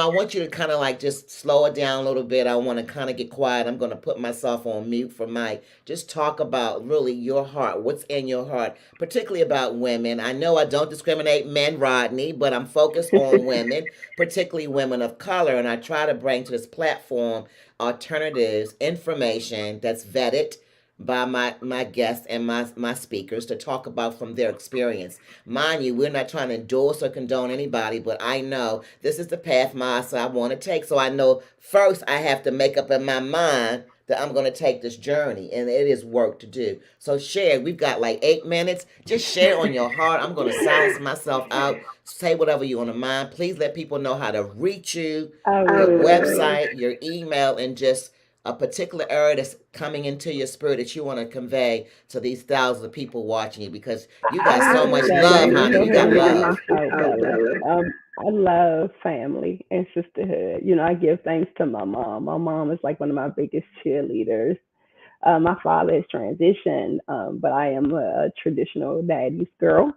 want you to kind of like just slow it down a little bit. I want to kind of get quiet. I'm going to put myself on mute for Mike. Just talk about really your heart, what's in your heart, particularly about women. I know I don't discriminate men, Rodney, but I'm focused on women, particularly women of color, and I try to bring to this platform alternatives, information that's vetted by my guests and my speakers to talk about from their experience. Mind you, we're not trying to endorse or condone anybody, but I know this is the path Masa I want to take. So I know first I have to make up in my mind that I'm going to take this journey, and it is work to do. So share. We've got like 8 minutes. Just share on your heart. I'm going to silence myself out. Say whatever you want to mind. Please let people know how to reach you,
I
your
will.
website, your email, and just a particular area that's coming into your spirit that you want to convey to these thousands of people watching you, because you got
I
so
will
much
say,
love,
let me
honey.
go
You
ahead
got
and get
love.
this out, Bella. I love family and sisterhood. I give thanks to my mom. My mom is like one of my biggest cheerleaders. My father is transitioned, but I am a traditional daddy's girl.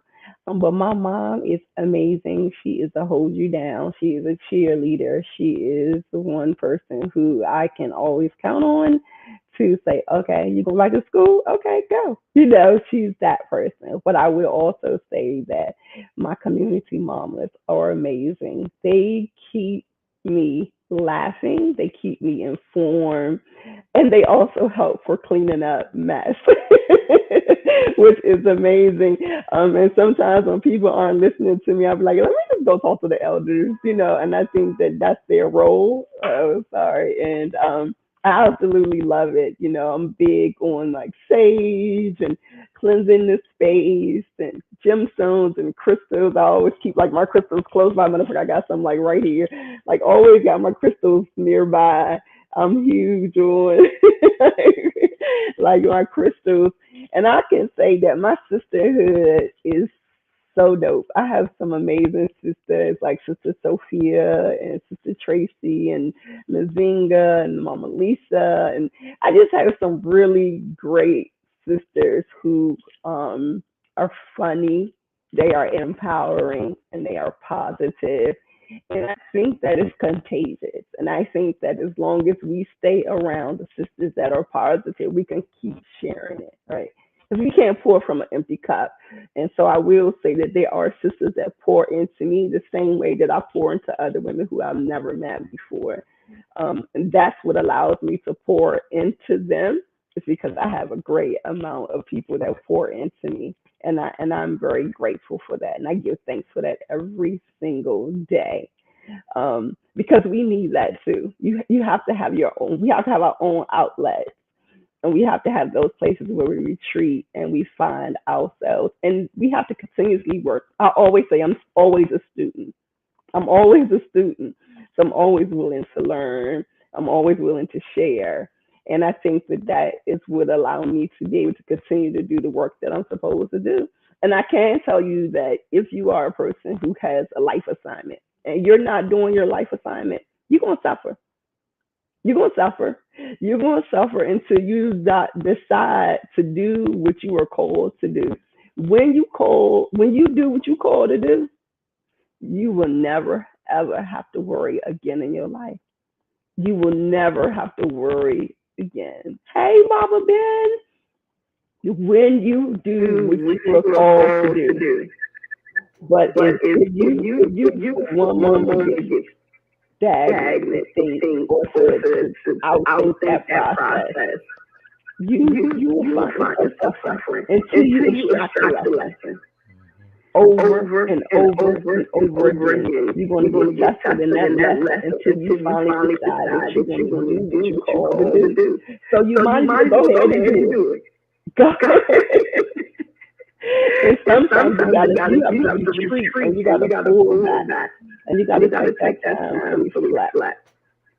But my mom is amazing. She is a hold you down. She is a cheerleader. She is the one person who I can always count on to say, okay, you going back to school? Okay, go. She's that person. But I will also say that my community mamas are amazing. They keep me laughing. They keep me informed, and they also help for cleaning up mess, which is amazing. And sometimes when people aren't listening to me, I'll be like, let me just go talk to the elders, and I think that that's their role. Oh, sorry. And I absolutely love it. I'm big on like sage and cleansing the space and gemstones and crystals. I always keep like my crystals close by. Matter of fact, I got some like right here. Like always got my crystals nearby. I'm huge on like my crystals. And I can say that my sisterhood is so dope. I have some amazing sisters like Sister Sophia and Sister Tracy and Mazinga and Mama Lisa. And I just have some really great sisters who are funny, they are empowering, and they are positive. And I think that is contagious. And I think that as long as we stay around the sisters that are positive, we can keep sharing it, right? Because we can't pour from an empty cup. And so I will say that there are sisters that pour into me the same way that I pour into other women who I've never met before. And that's what allows me to pour into them. Is because I have a great amount of people that pour into me, and I'm very grateful for that, and I give thanks for that every single day. Because we need that too. You have to have your own. We have to have our own outlet, and we have to have those places where we retreat and we find ourselves, and we have to continuously work. I always say I'm always a student. I'm always a student. So I'm always willing to learn. I'm always willing to share. And I think that that is what allows me to be able to continue to do the work that I'm supposed to do. And I can tell you that if you are a person who has a life assignment and you're not doing your life assignment, you're going to suffer. You're going to suffer. You're going to suffer until you decide to do what you are called to do. When you do what you call to do, you will never ever have to worry again in your life. You will never have to worry again. Hey, Mama Ben, when you do what you are called to do. But if you for one moment get stagnant to think or to outthink that process, you will find yourself suffering until you extract the lesson over and over and over again. You're going to get tested in that lesson until you finally decide that you're going to do what you call to do. So you might as well go ahead and do it. Go ahead. And sometimes you have to retreat and you got to pull back and you got to take that time to reflect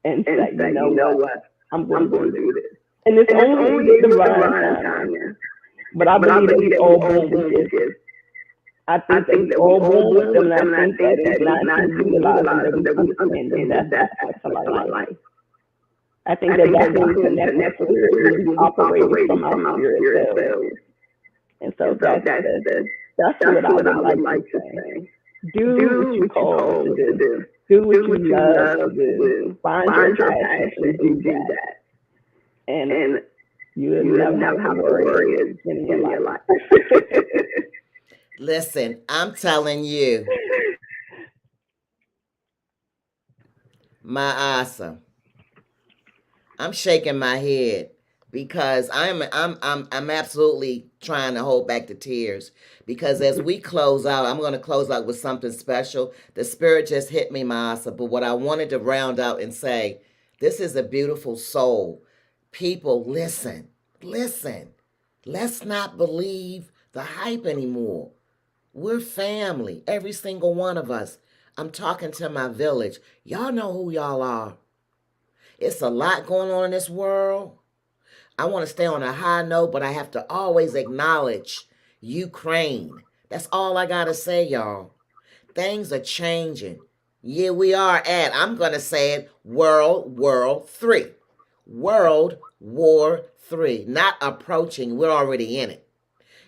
and say, you know what, I'm going to do this. And it's only the divine time. But I believe that we all born with this. I think that we all born with them, and I think that it's not until we realize that we understand that that's aspect of our life. I think that that's when we connect with spirit, we operate from our spirit self. And so that's what I would like to say. Do what you call to do. Do what you love to do. Find your passion and do that. And you will never have to worry in your life.
Listen, I'm telling you, my Asa, I'm shaking my head because I'm absolutely trying to hold back the tears because as we close out, I'm going to close out with something special. The spirit just hit me, my Asa, but what I wanted to round out and say, this is a beautiful soul. People, listen. Let's not believe the hype anymore. We're family, every single one of us. I'm talking to my village. Y'all know who y'all are. It's a lot going on in this world. I want to stay on a high note, but I have to always acknowledge Ukraine. That's all I got to say, y'all. Things are changing. Yeah, we are at, I'm going to say it, World War III. World War III. Not approaching, we're already in it.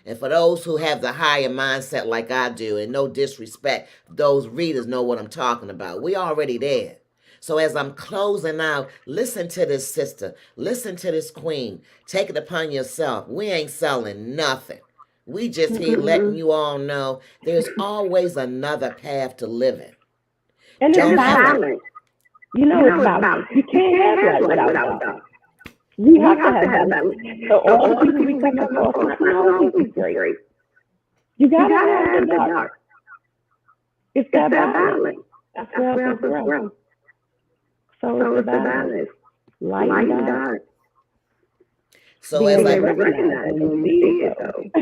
And for those who have the higher mindset like I do, and no disrespect, those readers know what I'm talking about. We already there. So as I'm closing out, listen to this sister. Listen to this queen. Take it upon yourself. We ain't selling nothing. We just here letting you all know there's always another path to living.
And it's balance. You know it's balance. You can't have that without balance. You have to have balance. So all the people we come across, not always great. You gotta have the dark. It's that balance. That's where I'm from. So it's the balance. Light and dark.
So as I recognize,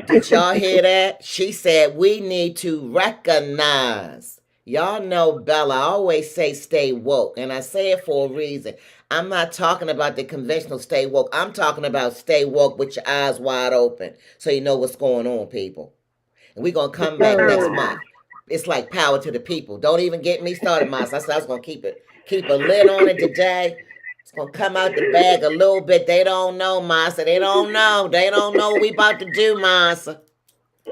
did y'all hear that? She said we need to recognize. Y'all know Bella, I always say stay woke, and I say it for a reason. I'm not talking about the conventional stay woke. I'm talking about stay woke with your eyes wide open so you know what's going on, people. And we're going to come back next month. It's like power to the people. Don't even get me started, Masa. I said I was going to keep a lid on it today. It's going to come out the bag a little bit. They don't know, Masa. They don't know. They don't know what we about to do, Masa.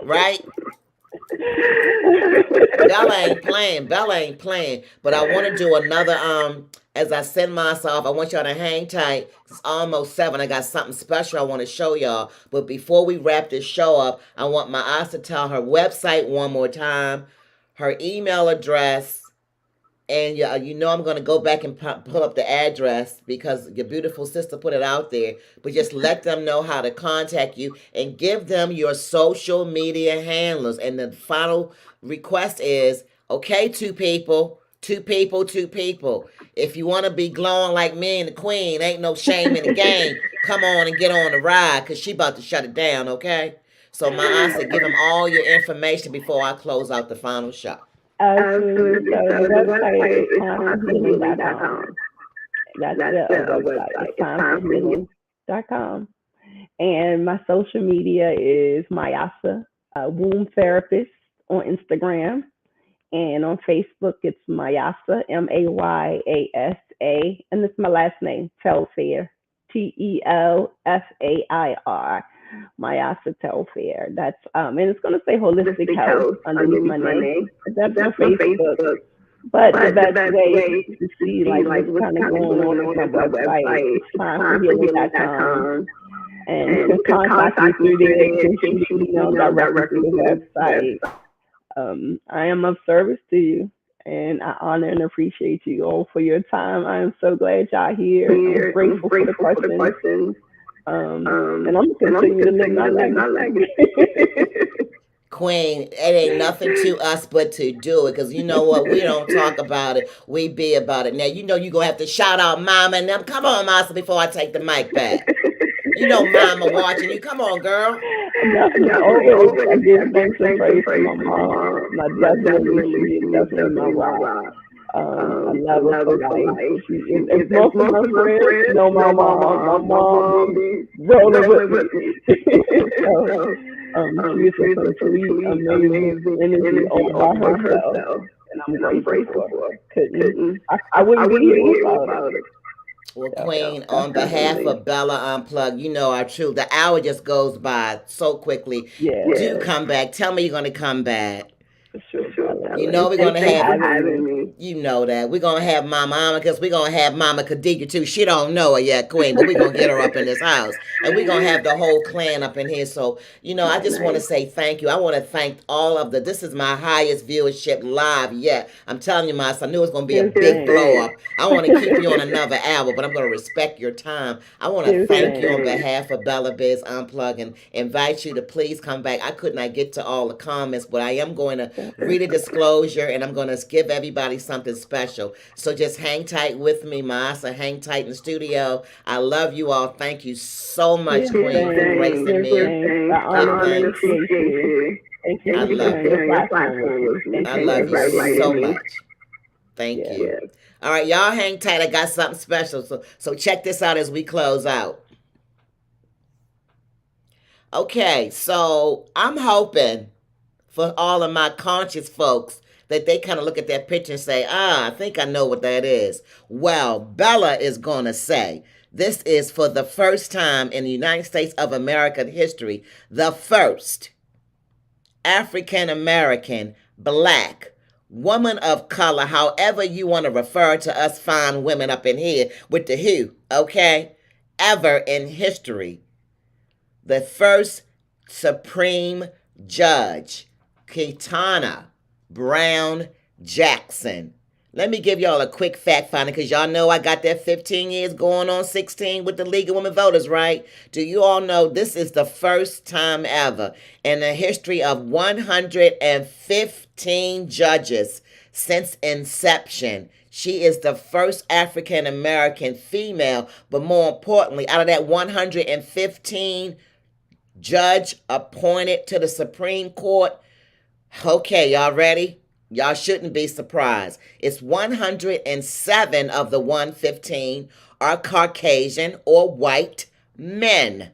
Right? Bella ain't playing. But I want to do another, as I send myself, I want y'all to hang tight. It's almost 7. I got something special I want to show y'all. But before we wrap this show up, I want my eyes to tell her website one more time, her email address, and you know I'm going to go back and pull up the address because your beautiful sister put it out there. But just let them know how to contact you and give them your social media handlers. And the final request is, okay, two people. If you want to be glowing like me and the queen, ain't no shame in the game. Come on and get on the ride because she about to shut it down, okay? So my aunt said, give them all your information before I close out the final shot.
Absolutely. So the website is timeforhealing.com. That's the website. It's timeforhealing.com. And my social media is Mayasa, womb therapist on Instagram. And on Facebook, it's Mayasa, Mayasa. And it's my last name, Telfair, Telfair. Mayasa Telfair. That's and it's gonna say Holistic Health underneath my name. That's on Facebook. But the
But the
best
best
way
way
to
to
see
see
like
like
what's
what's
kind of
kind of
going on
going
is
on
my
is my
website.
website.
It's
It's timeforhealing.com.
timeforhealing.com. And you
And
can
you can
contact me
contact me
through
through
there. You
there.
can
You can
shoot an
shoot
email
email
directly through
directly
the
through the
website.
website.
I am of service to you, and I honor and appreciate you all for your time. I am so glad y'all here. I'm
Here, I'm
grateful for the
grateful for the
questions,
questions.
and I'm gonna
And I'm gonna
continue to live
continue
my
to live my
legacy.
legacy.
Queen, it ain't nothing to us but to do it. Because you know what? We don't talk about it. We be about it. Now, you know you're going to have to shout out Mama and them. Come on, Masa, before I take the mic back. You know Mama watching you. Come on, girl.
As
Definitely,
always, I
always,
give
I give
thanks and
thanks and
praise to
praise
my
to my
mom.
mom.
My
Definitely,
she is
she is
definitely my
definitely my
rock.
rock.
I love
I
her
love
for
her for
life.
life.
She,
She
if
is, if
most of
most
my
of my
friends
friends
know
know
my
my
mom
mom
be
be
rolling with
rolling
me.
with me.
So
So,
she is
she
a
is a
complete,
complete,
amazing
amazing
energy
energy
all
all
by
by
herself,
herself.
and I'm
And I'm
grateful
grateful
for her.
for her.
Couldn't,
Couldn't,
I
I
wouldn't be
wouldn't
here
be here
without her.
without her.
Well,
So,
Queen, on behalf
definitely.
of Bella Unplugged, you know our truth. The hour just goes by so quickly.
Yeah,
Do come back. Tell me you're going to come back.
for
For
sure,
sure,
Bella.
You
Bella.
And
know we're
thanks
gonna
for
Thanks
have
for
having me.
having me.
you know that. We're gonna have Mama Alma because we're gonna have Mama Khadija too. She don't know her yet, Queen, but we're gonna get her up in this house. And we're gonna have the whole clan up in here. So, you know, I just wanna
Nice.
say thank you. I wanna thank all of this is my highest viewership live yet. I'm telling you, Mas, I knew it was gonna be a
Cheers,
big
thanks.
blow
Cheers,
up. I wanna keep you on another hour, but I'm gonna respect your time. I wanna
Cheers,
thank you on
thanks.
behalf of Bella Biz Unplug and invite you to please come back. I could not get to all the comments, but I am going to read a disclosure and I'm going to give everybody something special. So just hang tight with me, Masa. Hang tight in the studio. I love you all. Thank you so much,
Cheers,
Queen, for
thanks.
gracing
Cheers,
me
thanks. I
with
honor and
and
thanks.
appreciate
appreciate
you.
you.
Thank you
I
Thank
for
you for
love
sharing your
you.
sharing your
platform with
platform
me.
with me.
Thank
I
you
Thank
for
you
love you
for
inviting
so
inviting
me.
me.
much. Thank
Yeah.
you.
Yes.
All right, y'all hang tight. I got something special. So check this out as we close out. Okay, so I'm hoping for all of my conscious folks that they kind of look at that picture and say, I think I know what that is. Well, Bella is going to say, this is for the first time in the United States of America history, the first African American, black, woman of color, however you want to refer to us fine women up in here with the who, okay? Ever in history, the first Supreme Judge, Ketanji Brown Jackson. Let me give y'all a quick fact finding because y'all know I got that 15 years going on 16 with the League of Women Voters, right? Do you all know this is the first time ever in the history of 115 judges since inception? She is the first African American female, but more importantly, out of that 115 judge appointed to the Supreme Court. Okay, y'all ready? Y'all shouldn't be surprised. It's 107 of the 115 are Caucasian or white men.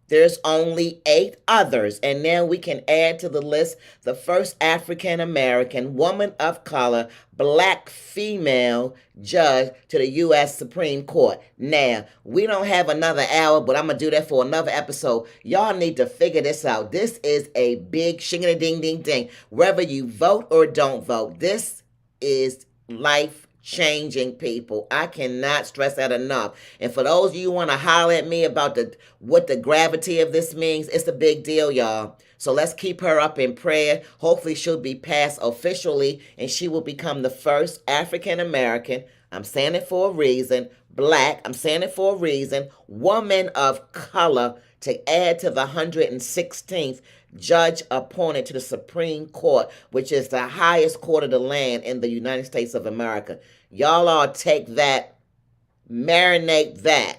There's only 8 others, and now we can add to the list the first African American, woman of color, black female judge to the U.S. Supreme Court. Now, we don't have another hour, but I'm going to do that for another episode. Y'all need to figure this out. This is a big shingity ding ding ding. Whether you vote or don't vote, this is life changing, people. I cannot stress that enough. And for those of you who want to holler at me about what the gravity of this means, it's a big deal, y'all. So let's keep her up in prayer. Hopefully she'll be passed officially and she will become the first African American, I'm saying it for a reason, black, I'm saying it for a reason, woman of color to add to the 116th judge appointed to the Supreme Court, which is the highest court of the land in the United States of America. Y'all all take that, marinate that,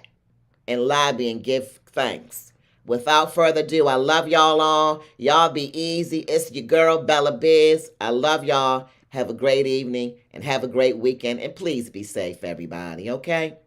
and lobby and give thanks. Without further ado, I love y'all all. Y'all be easy. It's your girl, Bella Biz. I love y'all. Have a great evening and have a great weekend. And please be safe, everybody, okay?